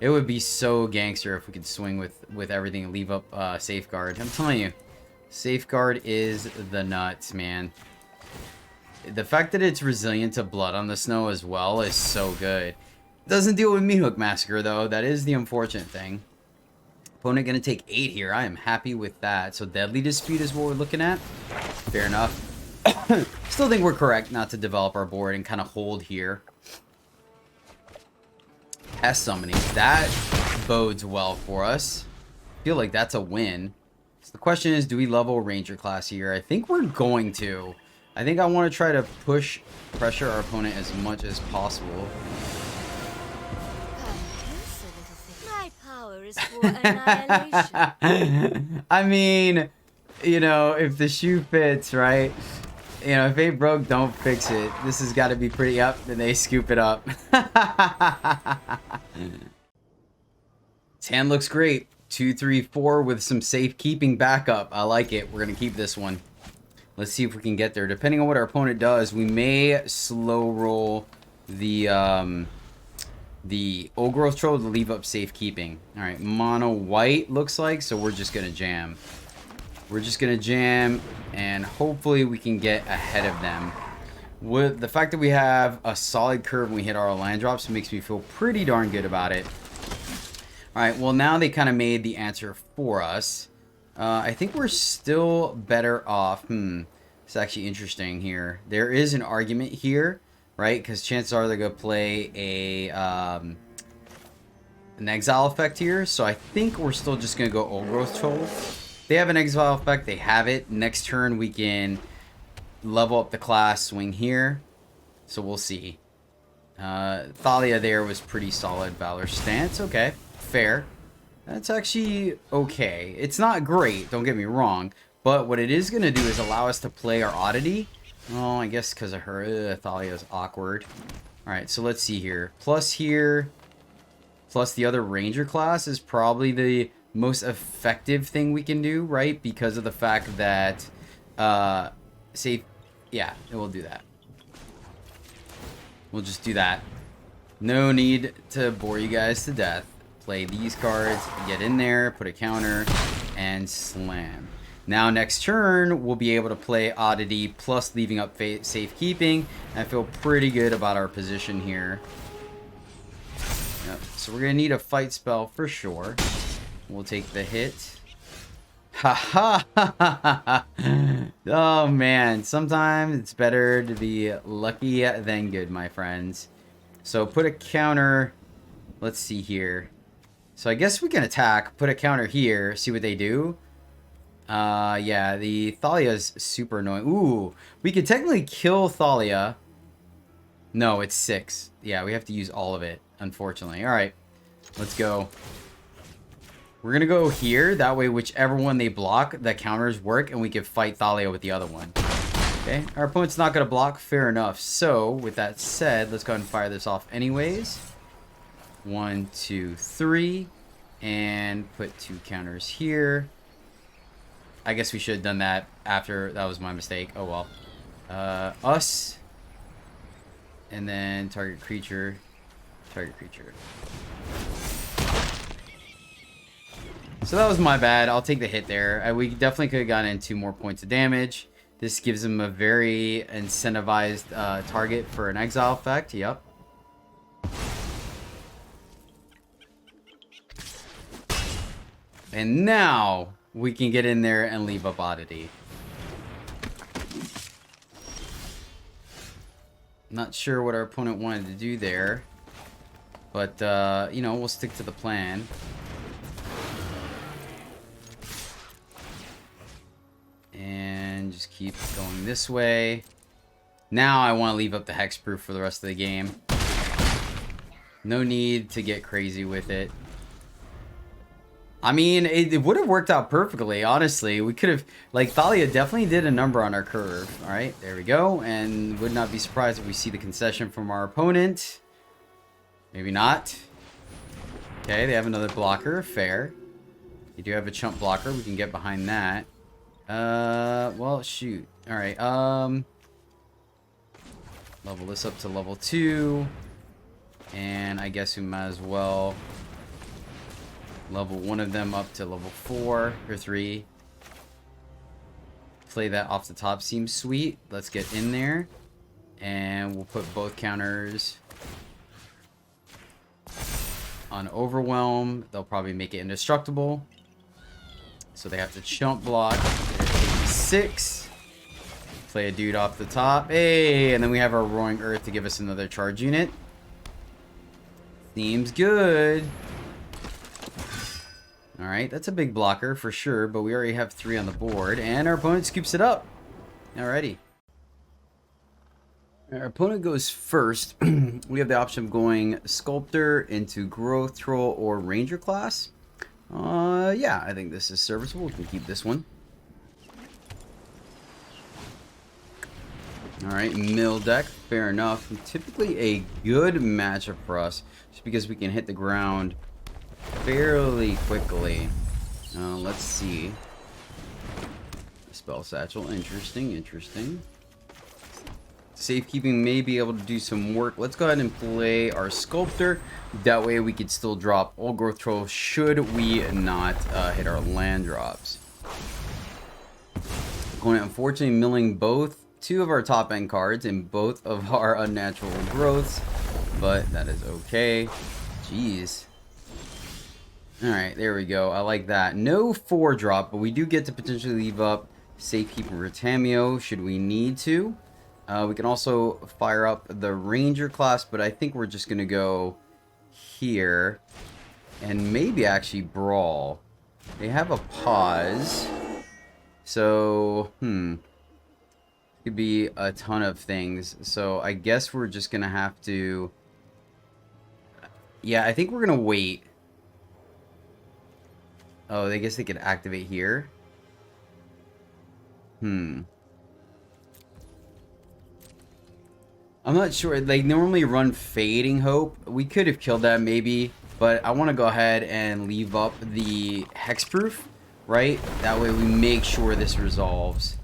A: It would be so gangster if we could swing with everything and leave up Safeguard. I'm telling you. Safeguard is the nuts, man. The fact that it's resilient to Blood on the Snow as well is so good. Doesn't deal with Meathook Massacre, though. That is the unfortunate thing. Opponent going to take 8 here. I am happy with that. So Deadly Dispute is what we're looking at. Fair enough. Still think we're correct not to develop our board and kind of hold here. Pest Summoning. That bodes well for us. I feel like that's a win. So the question is, do we level Ranger class here? I think we're going to. I think I want to try to pressure our opponent as much as possible.
B: My power is for annihilation.
A: I mean, you know, if the shoe fits, right? You know, if it broke, don't fix it. This has got to be pretty up, then they scoop it up. This hand looks great. 2, 3, 4 with some safekeeping backup. I like it. We're going to keep this one. Let's see if we can get there. Depending on what our opponent does, we may slow roll the Old Growth Troll to leave up safekeeping. All right, mono white looks like, so we're just going to jam. We're just going to jam, and hopefully we can get ahead of them. With the fact that we have a solid curve when we hit our land drops, makes me feel pretty darn good about it. All right, well, now they kind of made the answer for us. I think we're still better off. It's actually interesting here. There is an argument here, right? Because chances are they're going to play an exile effect here. So I think we're still just going to go Old Growth Troll. They have an exile effect. They have it. Next turn, we can level up the class, swing here. So we'll see. Thalia there was pretty solid. Valor Stance. Okay. Fair. That's actually okay. It's not great. Don't get me wrong. But what it is going to do is allow us to play our Oddity. Oh, I guess because of her. Thalia is awkward. Alright, so let's see here. Plus here. Plus the other Ranger class is probably the most effective thing we can do, right? Because of the fact that safe, yeah, it will do that. We'll just do that. No need to bore you guys to death. Play these cards, get in there, put a counter, and slam. Now next turn, we'll be able to play Oddity plus leaving up safekeeping. I feel pretty good about our position here. Yep. So we're gonna need a fight spell for sure. We'll take the hit. Ha ha ha ha ha. Oh man, sometimes it's better to be lucky than good, my friends. So put a counter. Let's see here. So I guess we can attack, put a counter here, see what they do. Yeah, the Thalia's super annoying. Ooh, we could technically kill Thalia. No, it's 6. Yeah, we have to use all of it, unfortunately. All right, let's go. We're going to go here. That way, whichever one they block, the counters work, and we can fight Thalia with the other one. Okay, our opponent's not going to block. Fair enough. So, with that said, let's go ahead and fire this off anyways. 1, 2, 3. And put 2 counters here. I guess we should have done that after. That was my mistake. Oh, well. Us. And then target creature. Target creature. So that was my bad. I'll take the hit there. We definitely could have gotten in 2 more points of damage. This gives him a very incentivized target for an exile effect. Yep. And now we can get in there and leave up Oddity. Not sure what our opponent wanted to do there. But, you know, we'll stick to the plan. And just keep going this way. Now I want to leave up the hexproof for the rest of the game. No need to get crazy with it. I mean, it would have worked out perfectly, honestly. We could have, like, Thalia definitely did a number on our curve. All right, there we go. And would not be surprised if we see the concession from our opponent. Maybe not. Okay, they have another blocker. Fair. They do have a chump blocker. We can get behind that. Well, shoot. All right, level this up to level 2. And I guess we might as well level one of them up to level 4 or 3. Play that off the top seems sweet. Let's get in there. And we'll put both counters on Overwhelm. They'll probably make it indestructible. So they have to chump block. 6. Play a dude off the top. Hey, and then we have our Roaring Earth to give us another charge unit. Seems good. Alright, that's a big blocker for sure, but we already have 3 on the board, and our opponent scoops it up. Alrighty. Our opponent goes first. We have the option of going Sculptor into Growth Troll or Ranger class. Yeah, I think this is serviceable. We can keep this one. Alright, mill deck. Fair enough. Typically a good matchup for us, just because we can hit the ground fairly quickly. Let's see. Spell Satchel. Interesting, interesting. Safekeeping may be able to do some work. Let's go ahead and play our Sculptor. That way we could still drop Old Growth Troll should we not hit our land drops. Opponent unfortunately milling both 2 of our top end cards and both of our unnatural growths, but that is okay. Jeez. Alright, there we go. I like that. No 4 drop, but we do get to potentially leave up Safekeeping for Tamio should we need to. We can also fire up the Ranger class, but I think we're just going to go here and maybe actually Brawl. They have a pause. So, could be a ton of things. So I guess we're just going to have to... Yeah, I think we're going to wait. Oh, I guess they could activate here. I'm not sure. They normally run Fading Hope. We could have killed that maybe, but I want to go ahead and leave up the Hexproof, right? That way we make sure this resolves.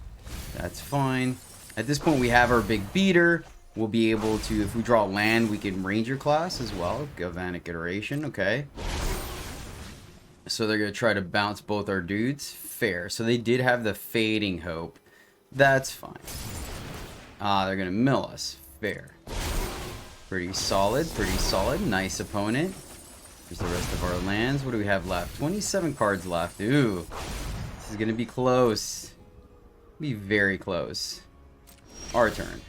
A: That's fine. At this point, we have our big beater. We'll be able to, if we draw land, we can Ranger class as well. Galvanic Iteration, okay. So they're going to try to bounce both our dudes. Fair. So they did have the Fading Hope. That's fine. They're going to mill us. Fair. Pretty solid. Pretty solid. Nice opponent. Here's the rest of our lands. What do we have left? 27 cards left. Ooh. This is going to be close. Be very close. Our turn.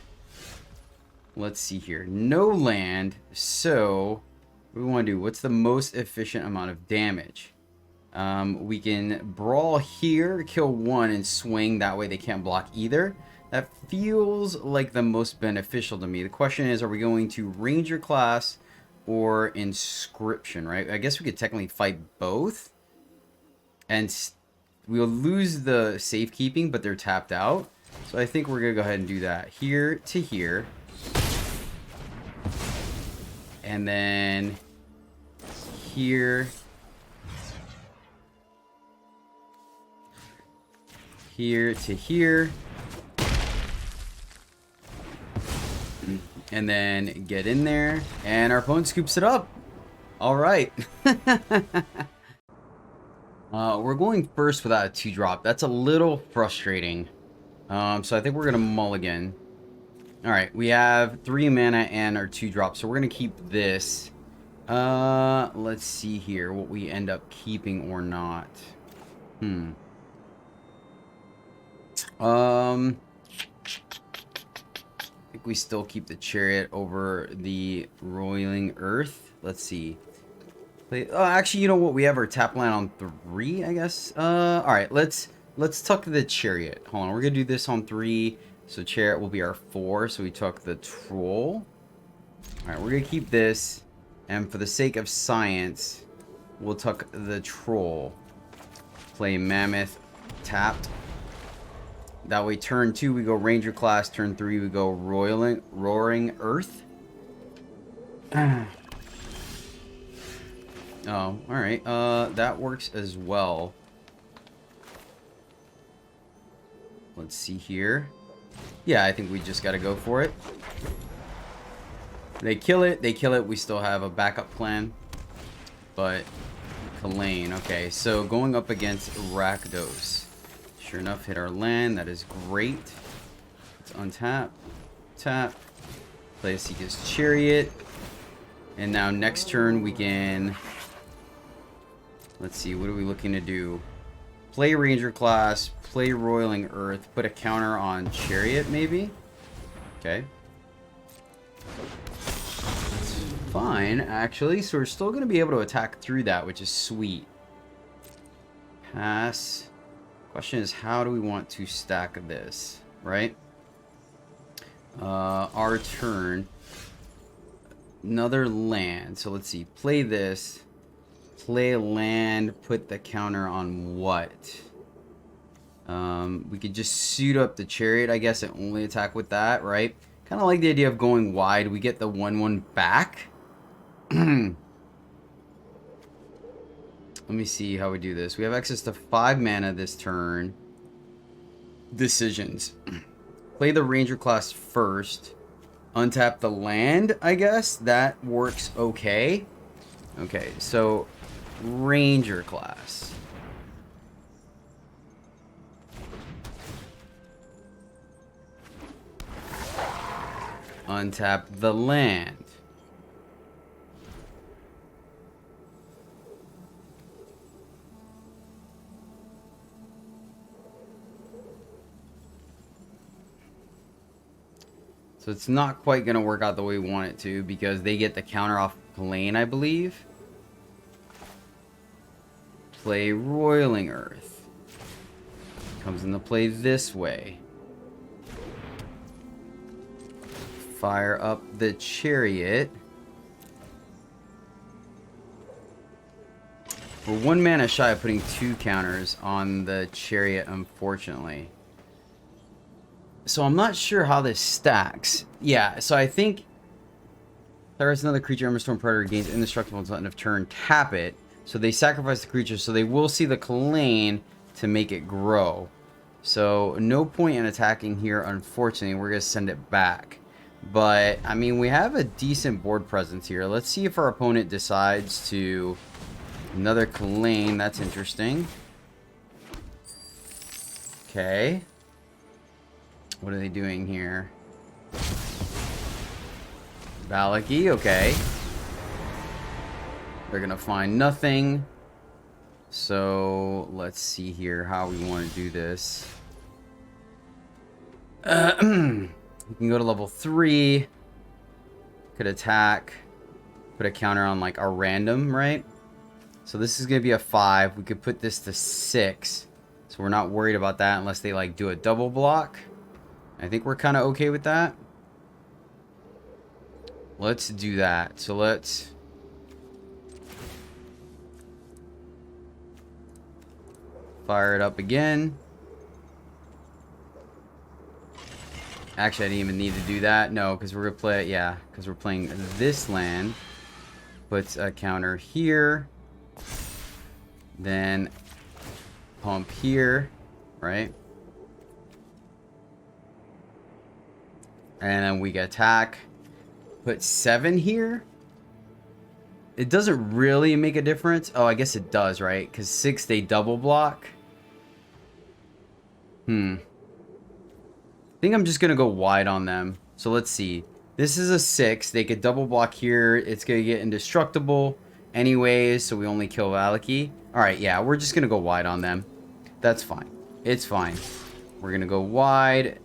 A: Let's see here. No land. So, what do we want to do? What's the most efficient amount of damage? We can Brawl here, kill 1, and swing. That way they can't block either. That feels like the most beneficial to me. The question is, are we going to Ranger class or Inscription, right? I guess we could technically fight both. And we'll lose the safekeeping, but they're tapped out. So I think we're going to go ahead and do that. Here to here. And then here. Here to here. And then get in there. And our opponent scoops it up. All right. We're going first without a 2-drop. That's a little frustrating. So I think we're going to mulligan. Alright, we have 3 mana and our 2-drop, so we're going to keep this. Let's see here what we end up keeping or not. I think we still keep the Chariot over the Roiling Earth. Let's see. Actually, you know what? We have our tap land on 3, I guess. Alright, let's tuck the Chariot. Hold on, we're going to do this on 3. So Chariot will be our 4. So we took the Troll. Alright, we're going to keep this. And for the sake of science, we'll tuck the Troll. play Mammoth tapped. That way turn 2 we go Ranger class, turn 3 we go Roaring Earth. Oh, alright. That works as well. Let's see here. Yeah, I think we just gotta go for it. They kill it, we still have a backup plan. But Kalane, okay, so going up against Rakdos. Sure enough, hit our land, that is great. Let's untap, tap, play a Seeker's Chariot. And now next turn we can, let's see, what are we looking to do? Play Ranger class, play Roiling Earth, put a counter on Chariot maybe? Okay. That's fine, actually. So we're still going to be able to attack through that, which is sweet. Pass. Question is, how do we want to stack this, right? Our turn. Another land. So let's see. Play this. Play land. Put the counter on what? We could just suit up the Chariot, I guess, and only attack with that, right? Kind of like the idea of going wide. We get the 1/1 back. Let me see how we do this. We have access to 5 mana this turn. Decisions. Play the Ranger class first. Untap the land, I guess. That works okay. Okay, so Ranger class. Untap the land. So it's not quite going to work out the way we want it to, because they get the counter off Kalane, I believe. Play Roiling Earth. Comes into play this way. Fire up the Chariot. We're 1 mana shy of putting 2 counters on the Chariot, unfortunately. So I'm not sure how this stacks. Yeah, so I think there's another creature, Emberstorm Predator, gains indestructible until end of turn. Tap it. So they sacrifice the creature, so they will see the Kalane to make it grow. So no point in attacking here, unfortunately. We're going to send it back. But, I mean, we have a decent board presence here. Let's see if our opponent decides to... Another Kalane, that's interesting. Okay. What are they doing here? Valaki, okay. They're gonna find nothing. So, let's see here how we want to do this. We can go to level 3. Could attack. Put a counter on, like, a random, right? So this is gonna be a 5. We could put this to 6. So we're not worried about that unless they, like, do a double block. I think we're kind of okay with that. Let's do that. So let's... fire it up again. Actually, I didn't even need to do that. No, because we're going to play... Yeah, because we're playing this land. Puts a counter here. Then pump here. Right? And then we get attack. Put 7 here. It doesn't really make a difference. Oh, I guess it does, right? Because 6, they double block. I think I'm just going to go wide on them. So let's see. This is a 6. They could double block here. It's going to get indestructible anyways. So we only kill Valaki. Alright, yeah. We're just going to go wide on them. That's fine. It's fine. We're going to go wide.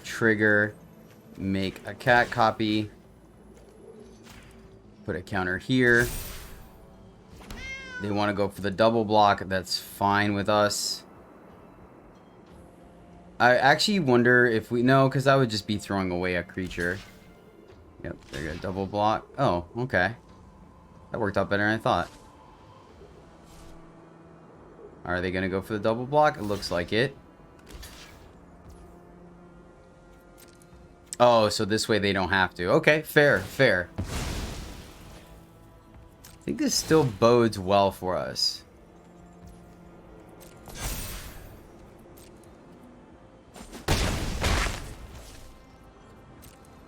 A: Trigger. Make a cat copy. Put a counter here. They want to go for the double block. That's fine with us. I actually wonder if we... No, because that would just be throwing away a creature. Yep, they're going to double block. Oh, okay. That worked out better than I thought. Are they gonna go for the double block? It looks like it. Oh, so this way they don't have to. Okay, fair, fair. I think this still bodes well for us.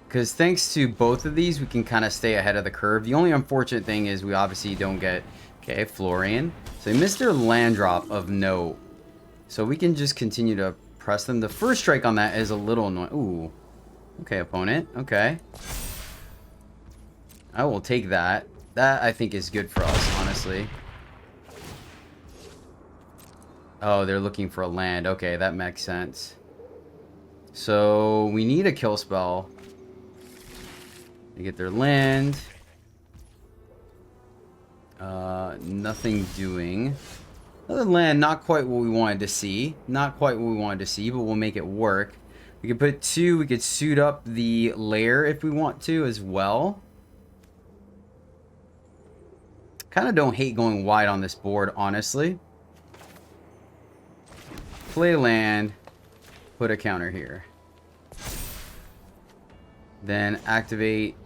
A: Because thanks to both of these, we can kind of stay ahead of the curve. The only unfortunate thing is we obviously don't get... Okay, Florian. So they missed their land drop of note. So we can just continue to press them. The first strike on that is a little annoying. Ooh. Okay, opponent. Okay. I will take that. That, I think, is good for us, honestly. Oh, they're looking for a land. Okay, that makes sense. So, we need a kill spell. They get their land. Nothing doing. Another land, not quite what we wanted to see. Not quite what we wanted to see, but we'll make it work. We could put 2. We could suit up the lair if we want to as well. Kind of don't hate going wide on this board, honestly. Play land. Put a counter here. Then activate.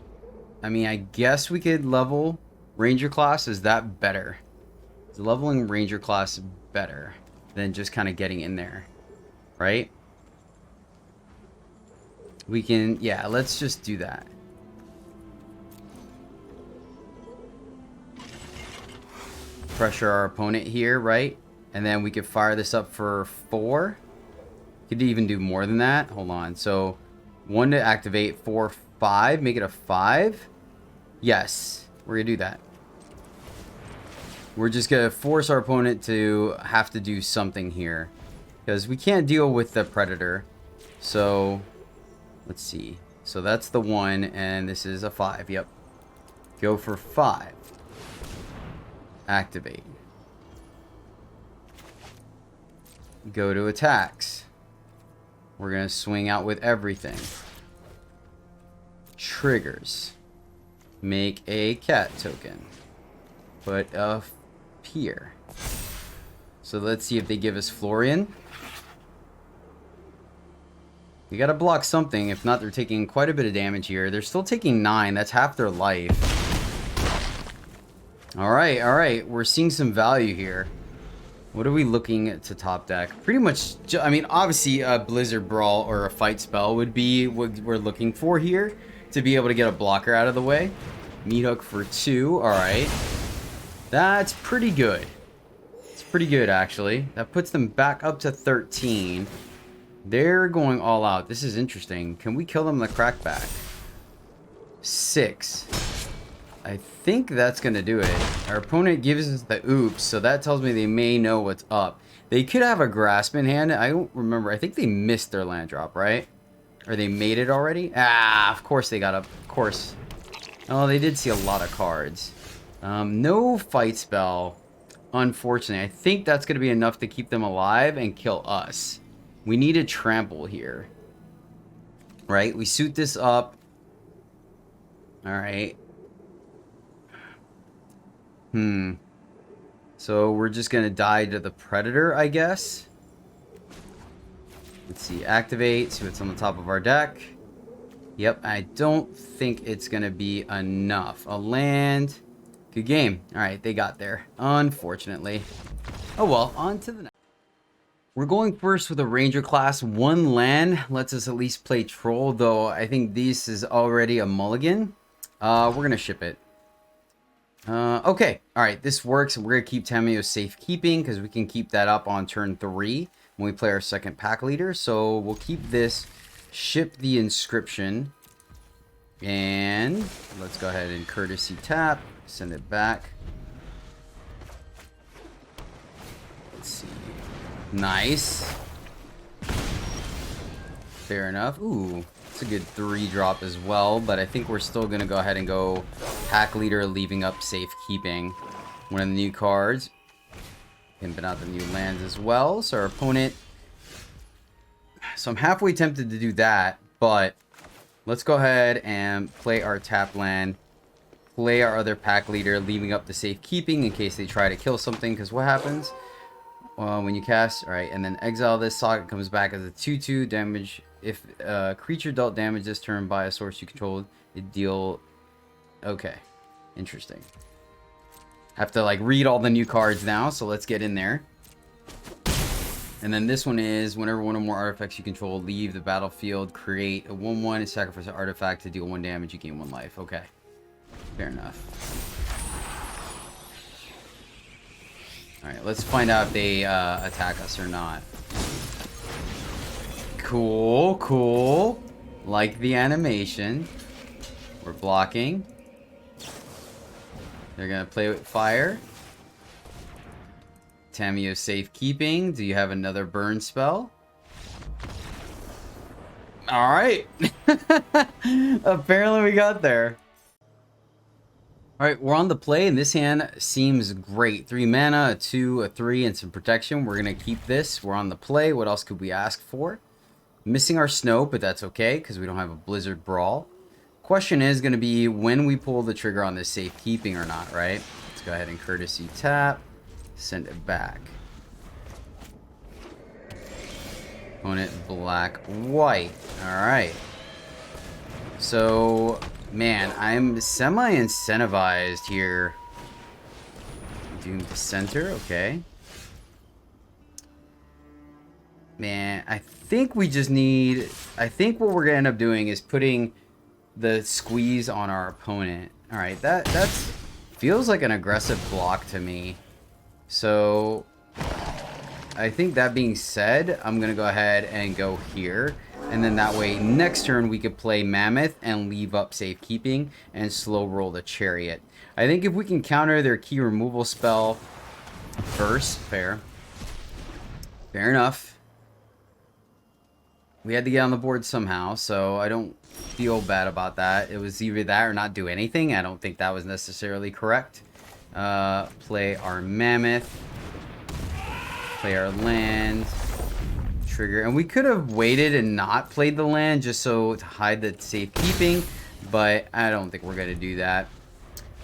A: I mean, I guess we could level Ranger class. Is that better? Is leveling Ranger class better than just kind of getting in there? Right? We can, yeah, let's just do that. Pressure our opponent here, right? And then we could fire this up for 4. Could even do more than that. Hold on. So 1 to activate, 4, 5. Make it a 5. Yes, we're gonna do that. We're just gonna force our opponent to have to do something here, because we can't deal with the predator. So let's see. So that's the 1, and this is a 5. Yep. Go for 5. Activate. Go to attacks. We're gonna swing out with everything. Triggers. Make a cat token. Put a pier. So let's see if they give us Florian. You gotta block something. If not, they're taking quite a bit of damage here. They're still taking 9. That's half their life. Alright, alright. We're seeing some value here. What are we looking to top deck? Pretty much, I mean, obviously a Blizzard Brawl or a Fight Spell would be what we're looking for here, to be able to get a blocker out of the way. Meat Hook for 2. Alright. That's pretty good. It's pretty good, actually. That puts them back up to 13. They're going all out. This is interesting. Can we kill them in the crackback? 6. I think that's going to do it. Our opponent gives us the oops, so that tells me they may know what's up. They could have a grasp in hand. I don't remember. I think they missed their land drop, right? Or they made it already? Ah, of course they got up. Of course. Oh, they did see a lot of cards. No fight spell, unfortunately. I think that's going to be enough to keep them alive and kill us. We need a trample here. Right? We suit this up. Alright. So we're just going to die to the predator, I guess. Let's see. Activate. See what's on the top of our deck. Yep. I don't think it's going to be enough. A land. Good game. Alright. They got there. Unfortunately. Oh well. On to the next. We're going first with a Ranger class. 1 land lets us at least play Troll, though I think this is already a mulligan. We're going to ship it. Okay. Alright, this works. We're going to keep Tameo safekeeping because we can keep that up on turn 3 when we play our second pack leader. So we'll keep this, ship the inscription, and let's go ahead and courtesy tap, send it back. Let's see. Nice. Fair enough. Ooh, it's a good 3-drop as well, but I think we're still going to go ahead and go pack leader, leaving up safekeeping. One of the new cards. Pimping out the new lands as well. So our opponent... So I'm halfway tempted to do that, but let's go ahead and play our tap land. Play our other pack leader, leaving up the safekeeping in case they try to kill something, because what happens... when you cast, all right, and then exile this, socket comes back as a 2/2 damage. If creature dealt damage this turn by a source you control, it deal. Okay, interesting. Have to like read all the new cards now, so let's get in there. And then this one is whenever one or more artifacts you control leave the battlefield, create a 1/1 and sacrifice an artifact to deal 1 damage. You gain 1 life. Okay, fair enough. All right, let's find out if they attack us or not. Cool, cool. Like the animation. We're blocking. They're gonna play with fire. Tamio safekeeping. Do you have another burn spell? All right. Apparently we got there. All right, we're on the play, and this hand seems great. 3 mana, a 2, a 3, and some protection. We're gonna keep this. We're on the play. What else could we ask for? Missing our snow, but that's okay because we don't have a Blizzard Brawl. Question is going to be when we pull the trigger on this safekeeping or not, right? Let's go ahead and courtesy tap, send it back. Opponent black, white. All right. So, man, I'm semi-incentivized here. Doom to center, okay. Man, I think we just need... I think what we're going to end up doing is putting the squeeze on our opponent. Alright, that's feels like an aggressive block to me. So, I think that being said, I'm going to go ahead and go here. And then that way, next turn, we could play Mammoth and leave up safekeeping and slow roll the Chariot. I think if we can counter their key removal spell first, fair enough. We had to get on the board somehow, so I don't feel bad about that. It was either that or not do anything. I don't think that was necessarily correct. Play our Mammoth. Play our land. Trigger. And we could have waited and not played the land just so to hide the safekeeping, but I don't think we're going to do that.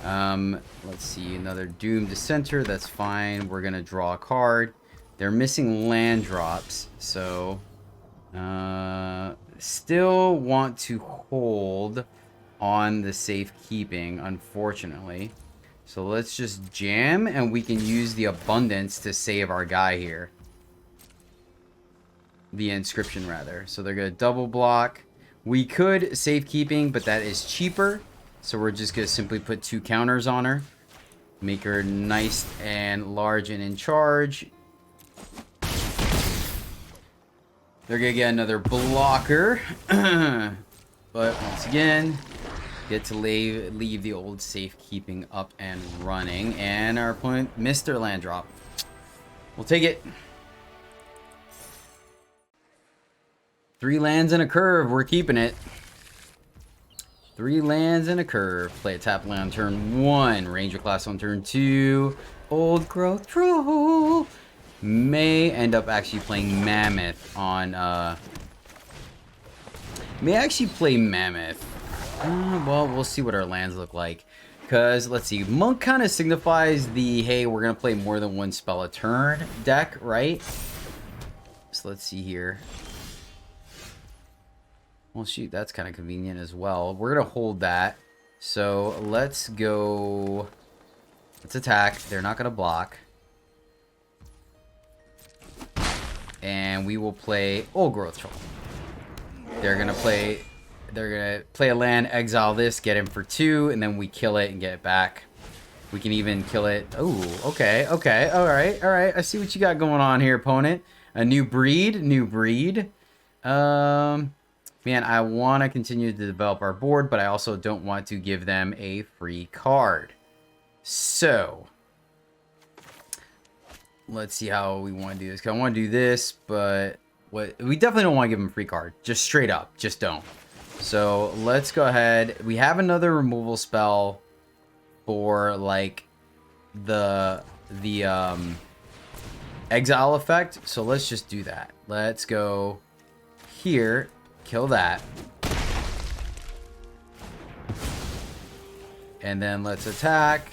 A: Let's see. Another Doom to center. That's fine. We're going to draw a card. They're missing land drops, so... still want to hold on the safekeeping, unfortunately. So let's just jam, and we can use the abundance to save our guy here. The inscription, rather. So they're going to double block. We could safekeeping, but that is cheaper. So we're just going to simply put 2 counters on her. Make her nice and large and in charge. They're going to get another blocker. But once again, get to leave the old safekeeping up and running. And our opponent missed their land drop. We'll take it. 3 lands and a curve. We're keeping it. 3 lands and a curve. Play a tap land on turn 1. Ranger class on turn 2. Old growth troll. May end up actually playing Mammoth on, may actually play Mammoth. Well, we'll see what our lands look like. Because, let's see, Monk kind of signifies the, hey, we're going to play more than 1 spell a turn deck, right? So let's see here. Well, shoot, that's kind of convenient as well. We're going to hold that. So let's go, let's attack. They're not going to block. And we will play Old Growth Troll. They're gonna play a land, exile this, get him for 2, and then we kill it and get it back. We can even kill it. Oh, okay, all right. I see what you got going on here, opponent. A new breed. Man, I want to continue to develop our board, but I also don't want to give them a free card. So let's see how we want to do this. 'Cause I want to do this, but we definitely don't want to give them a free card. Just straight up, just don't. So let's go ahead. We have another removal spell for like the exile effect. So let's just do that. Let's go here, kill that, and then let's attack.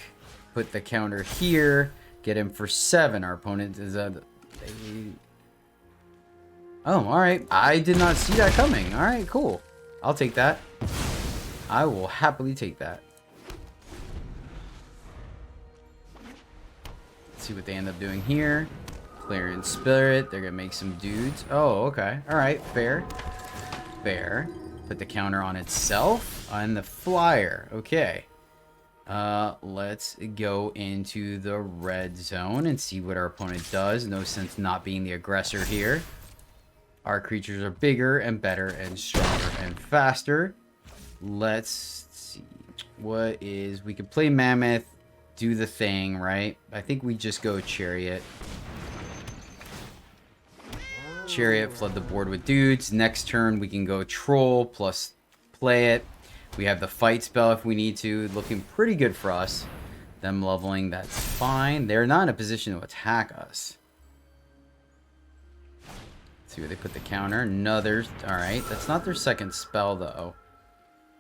A: Put the counter here. Get him for 7. Our opponent is Oh, alright. I did not see that coming. Alright, cool. I'll take that. I will happily take that. Let's see what they end up doing here. Clearing Spirit. They're going to make some dudes. Oh, okay. Alright, fair. Fair. Put the counter on itself. On the flyer. Okay. Let's go into the red zone and see what our opponent does. No sense not being the aggressor here. Our creatures are bigger and better and stronger and faster. Let's see. What is... We could play Mammoth, do the thing, right? I think we just go Chariot. Chariot, flood the board with dudes. Next turn, we can go Troll plus play it. We have the fight spell if we need to. Looking pretty good for us. Them leveling, that's fine. They're not in a position to attack us. See where they put the counter. Another. Alright, that's not their second spell, though.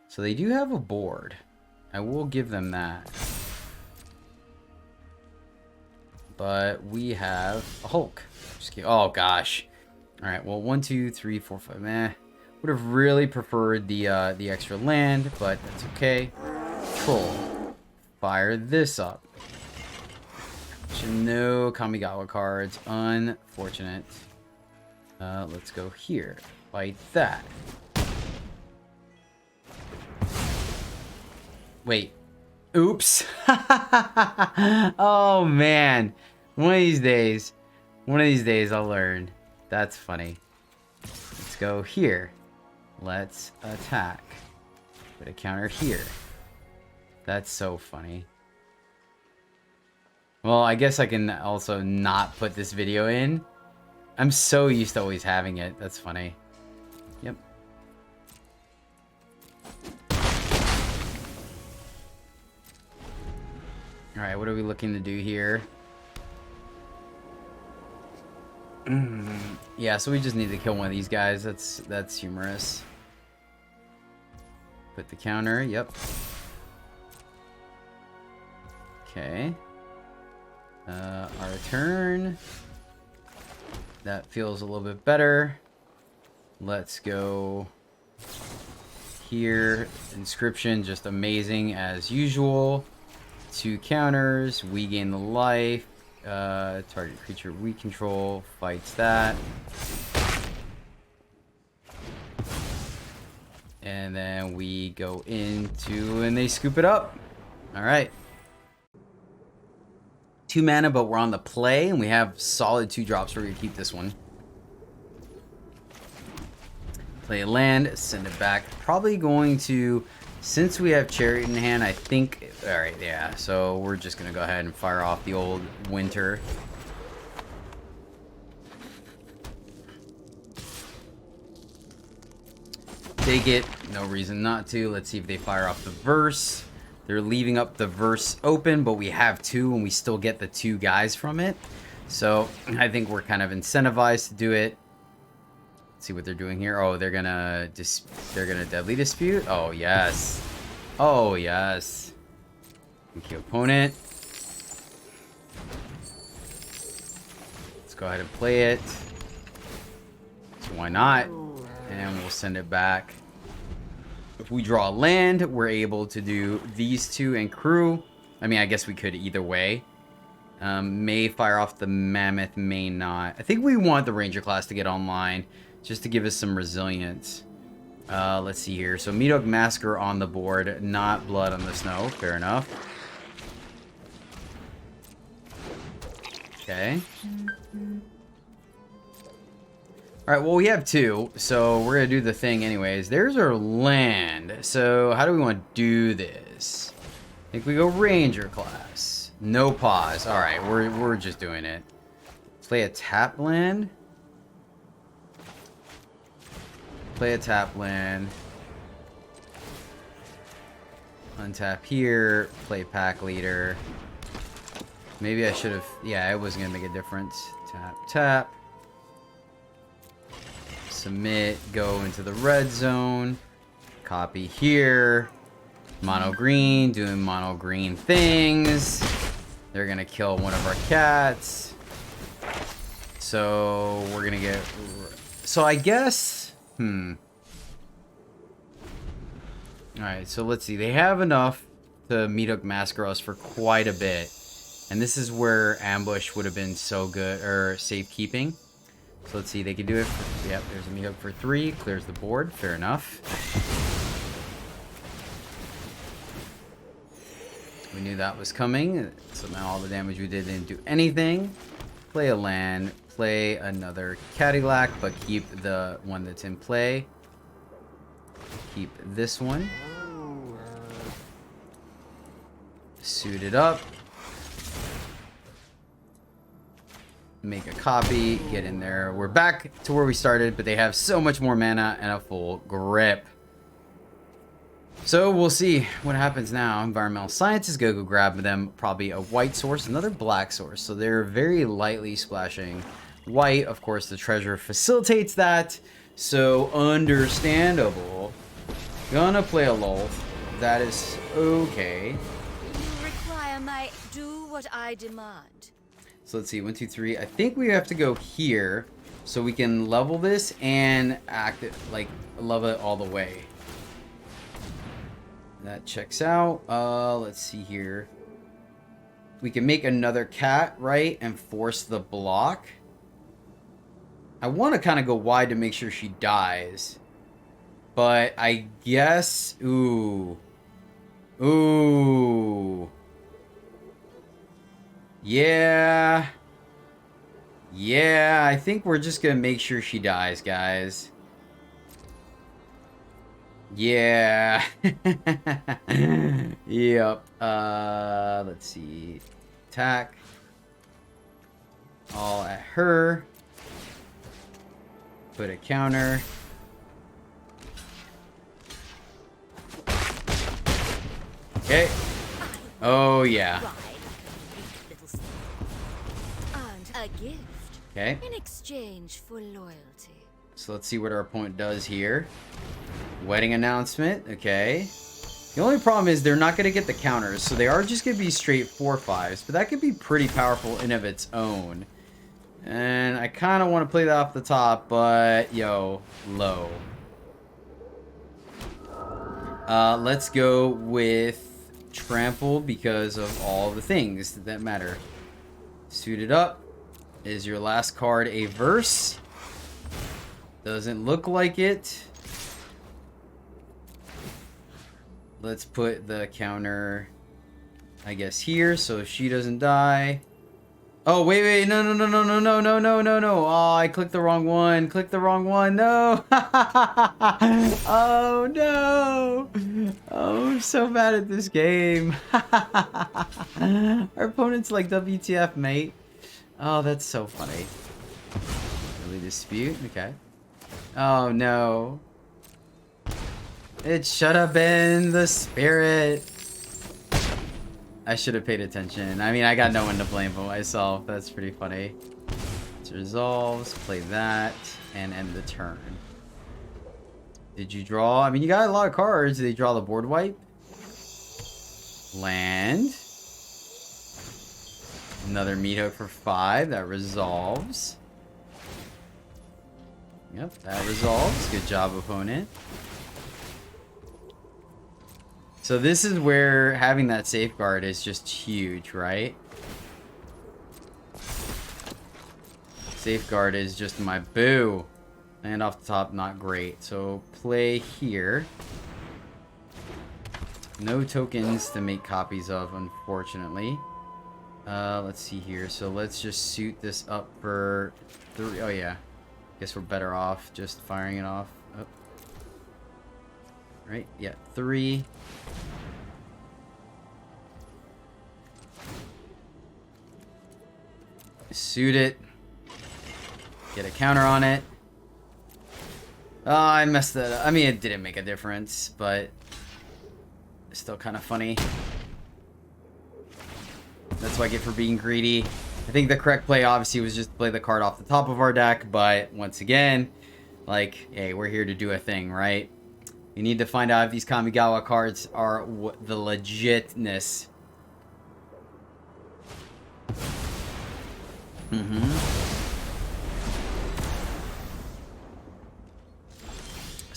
A: So they do have a board. I will give them that. But we have a Hulk. Oh, gosh. Alright, well, 1, 2, 3, 4, 5. Meh. Would have really preferred the extra land, but that's okay. Troll. Fire this up. No Kamigawa cards. Unfortunate. Let's go here. Fight that. Wait. Oops. Oh, man. One of these days I'll learn. That's funny. Let's go here. Let's attack. Put a counter here. That's so funny. Well, I guess I can also not put this video in. I'm so used to always having it. That's funny. Yep. Alright, what are we looking to do here? Yeah, so we just need to kill one of these guys. That's humorous. Put the counter, yep. Okay. Our turn. That feels a little bit better. Let's go here. Inscription, just amazing as usual. 2 counters. We gain the life. Target creature we control fights that. And then we go into and they scoop it up. Alright. 2 mana, but we're on the play, and we have solid 2 drops. We're going to keep this one. Play a land, send it back. Probably going to, since we have Chariot in hand, I think... Alright, yeah, so we're just going to go ahead and fire off the old Winter. Take it, no reason not to. Let's see if they fire off the Verse. They're leaving up the Verse open, but we have 2 and we still get the 2 guys from it. So I think we're kind of incentivized to do it. Let's see what they're doing here. Oh, they're gonna Deadly Dispute. Oh yes. Oh yes. Thank you, opponent. Let's go ahead and play it. So why not? And we'll send it back. If we draw a land, we're able to do these 2 and crew. I mean, I guess we could either way. May fire off the Mammoth, may not. I think we want the Ranger class to get online, just to give us some resilience. Let's see here. So Meathook Massacre on the board, not Blood on the Snow. Fair enough. Okay. Alright, well, we have 2, so we're going to do the thing anyways. There's our land. So, how do we want to do this? I think we go Ranger class. No pause. Alright, we're just doing it. Play a tap land. Play a tap land. Untap here. Play Pack Leader. Maybe I should have... Yeah, it wasn't going to make a difference. Tap, tap. Submit, go into the red zone, copy here, mono green, doing mono green things. They're gonna kill one of our cats. So we're gonna get. So I guess. All right. So let's see. They have enough to meet up massacre us for quite a bit, and this is where ambush would have been so good, or safekeeping. So let's see. They can do it. Yep. There's a meet up for 3. Clears the board. Fair enough. We knew that was coming. So now all the damage we did didn't do anything. Play a land. Play another Cadillac, but keep the one that's in play. Keep this one. Suit it up. Make a copy. Get in there. We're back to where we started, but they have so much more mana and a full grip. So we'll see what happens now. Environmental sciences, go grab them. Probably a white source, another black source. So they're very lightly splashing white. Of course, the treasure facilitates that. So understandable. Gonna play a lull. That is okay.
B: You require my do what I demand.
A: So let's see, 1, 2, 3. I think we have to go here so we can level this and act it like love it all the way. That checks out. Let's see here. We can make another cat, right? And force the block. I want to kind of go wide to make sure she dies. But I guess... Ooh. Ooh. Yeah. Yeah, I think we're just going to make sure she dies, guys. Yeah. Yep. Let's see. Attack. All at her. Put a counter. Okay. Oh, yeah.
B: And a gift.
A: Okay.
B: In exchange for loyalty.
A: So let's see what our opponent does here. Wedding announcement. Okay. The only problem is they're not going to get the counters, so they are just going to be straight 4/5s, but that could be pretty powerful in of its own. And I kind of want to play that off the top, but yo, low. Let's go with trample because of all the things that matter. Suited up. Is your last card a verse? Doesn't look like it. Let's put the counter, I guess, here so she doesn't die. Oh, wait, no. Oh, I clicked the wrong one. Clicked the wrong one. No. Oh, no. Oh, I'm so bad at this game. Our opponent's like, WTF, mate. Oh, that's so funny. Really dispute? Okay. Oh, no. It should have been the spirit. I should have paid attention. I mean, I got no one to blame but myself. That's pretty funny. It resolves, play that, and end the turn. Did you draw? I mean, you got a lot of cards. Did they draw the board wipe? Land. Another meat hook for 5. That resolves. Yep, that resolves. Good job, opponent. So this is where having that safeguard is just huge, right? Safeguard is just my boo. And off the top, not great. So play here. No tokens to make copies of, unfortunately. Let's see here. So let's just suit this up for 3. Oh, yeah. Guess we're better off just firing it off. Oh. Right? Yeah, 3. Suit it. Get a counter on it. Oh, I messed that up. I mean, it didn't make a difference, but it's still kind of funny. That's what I get for being greedy. I think the correct play, obviously, was just to play the card off the top of our deck, but once again, like, hey, we're here to do a thing, right? We need to find out if these Kamigawa cards are the legitness.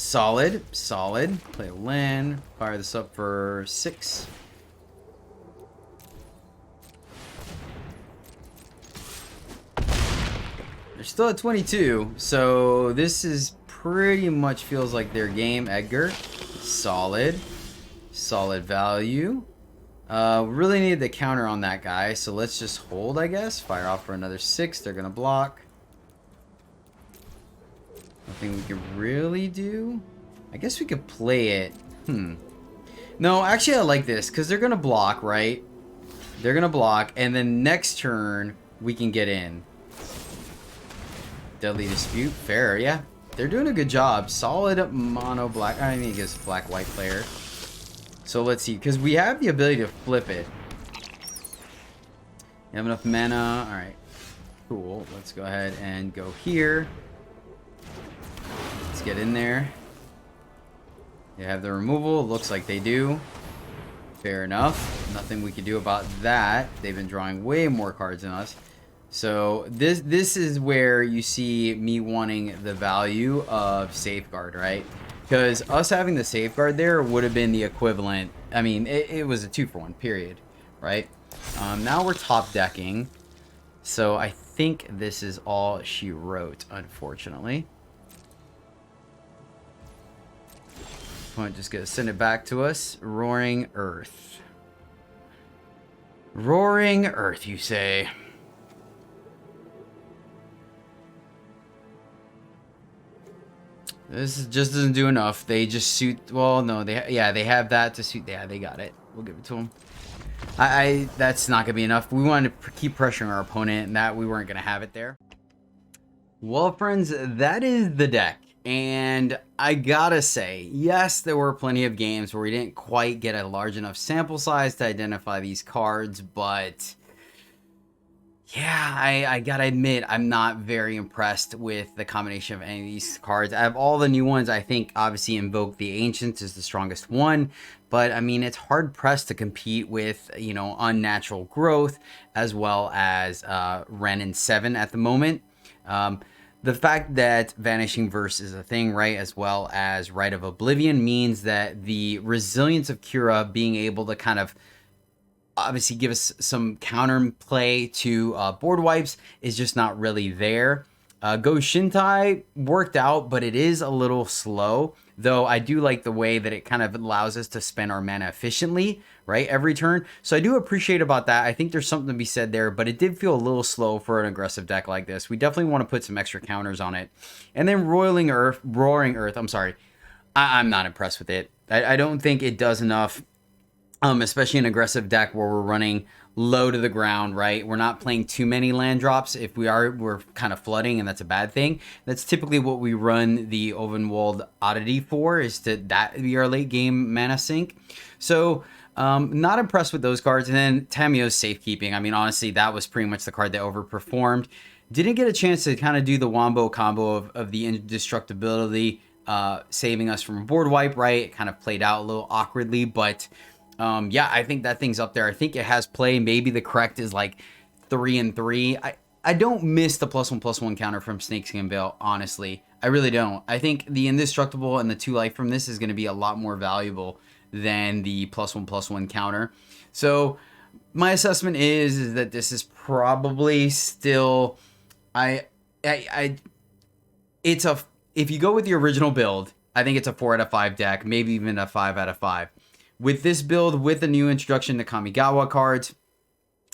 A: Solid, solid. Play a land. Fire this up for 6. They're still at 22, so this is pretty much feels like their game. Edgar, solid, solid value. Really need the counter on that guy, so let's just hold, I guess. Fire off for another 6. They're gonna block. Nothing we could really do. I guess we could play it. No, actually I like this because they're gonna block, right? They're gonna block, and then next turn we can get in. Deadly Dispute, fair, yeah. They're doing a good job. Solid mono black. I think it's black white player. So let's see, because we have the ability to flip it. You have enough mana. All right, cool. Let's go ahead and go here. Let's get in there. They have the removal. Looks like they do. Fair enough. Nothing we can do about that. They've been drawing way more cards than us. So this is where you see me wanting the value of Safeguard, right? Because us having the Safeguard there would have been the equivalent. I mean, it was a 2-for-1, period, right? Now we're top decking. So I think this is all she wrote, unfortunately. I'm just going to send it back to us. Roaring Earth. Roaring Earth, you say? This just doesn't do enough. They just suit. Well, no, they have that to suit. Yeah, they got it. We'll give it to them. That's not gonna be enough. We wanted to keep pressuring our opponent, and that we weren't gonna have it there. Well, friends, that is the deck, and I gotta say, yes, there were plenty of games where we didn't quite get a large enough sample size to identify these cards, but yeah, I gotta admit, I'm not very impressed with the combination of any of these cards. Out of all the new ones, I think obviously Invoke the Ancients is the strongest one, but I mean, it's hard pressed to compete with, you know, Unnatural Growth as well as Ren and 7 at the moment. The fact that Vanishing Verse is a thing, right, as well as Rite of Oblivion, means that the resilience of Kira being able to kind of obviously give us some counter play to board wipes is just not really there. Go Shintai worked out, but it is a little slow, though I do like the way that it kind of allows us to spend our mana efficiently, right, every turn. So I do appreciate about that. I think there's something to be said there, but it did feel a little slow for an aggressive deck like this. We definitely want to put some extra counters on it. And then Roaring Earth, I'm sorry. I'm not impressed with it. I don't think it does enough. Especially an aggressive deck where we're running low to the ground, right? We're not playing too many land drops. If we are, we're kind of flooding, and that's a bad thing. That's typically what we run the Ovenwald Oddity for, is to that be our late game mana sink. So not impressed with those cards. And then Tamio's Safekeeping. I mean, honestly, that was pretty much the card that overperformed. Didn't get a chance to kind of do the wombo combo of the indestructibility, saving us from a board wipe, right? It kind of played out a little awkwardly, but yeah, I think that thing's up there. I think it has play. Maybe the correct is like 3 and 3. I don't miss the +1/+1 counter from Snakeskin Veil, honestly. I really don't. I think the Indestructible and the 2 life from this is going to be a lot more valuable than the +1/+1 counter. So my assessment is that this is probably still if you go with the original build, I think it's a 4 out of 5 deck, maybe even a 5 out of 5. With this build, with the new introduction to Kamigawa cards,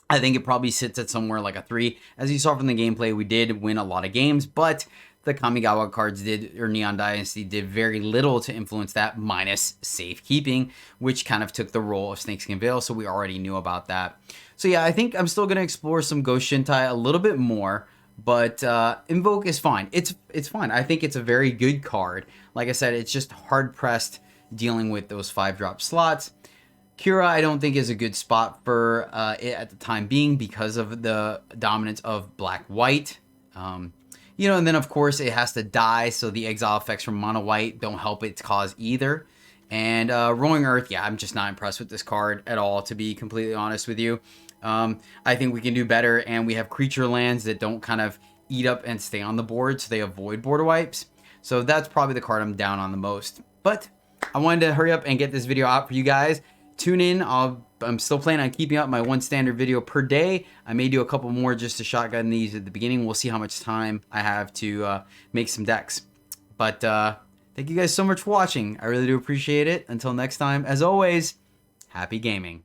A: I think it probably sits at somewhere like a 3. As you saw from the gameplay, we did win a lot of games, but the Kamigawa cards did, or Neon Dynasty did very little to influence that, minus Safekeeping, which kind of took the role of Snakeskin Veil, so we already knew about that. So yeah, I think I'm still going to explore some Ghost Shintai a little bit more, but Invoke is fine. It's fine. I think it's a very good card. Like I said, it's just hard-pressed dealing with those 5-drop slots. Kira, I don't think is a good spot for it at the time being because of the dominance of black-white. You know, and then of course it has to die, so the exile effects from mono-white don't help its cause either. And Roaring Earth, yeah, I'm just not impressed with this card at all, to be completely honest with you. I think we can do better, and we have creature lands that don't kind of eat up and stay on the board, so they avoid border wipes. So that's probably the card I'm down on the most. But I wanted to hurry up and get this video out for you guys. Tune in. I'm still planning on keeping up my one standard video per day. I may do a couple more just to shotgun these at the beginning. We'll see how much time I have to make some decks. But thank you guys so much for watching. I really do appreciate it. Until next time, as always, happy gaming.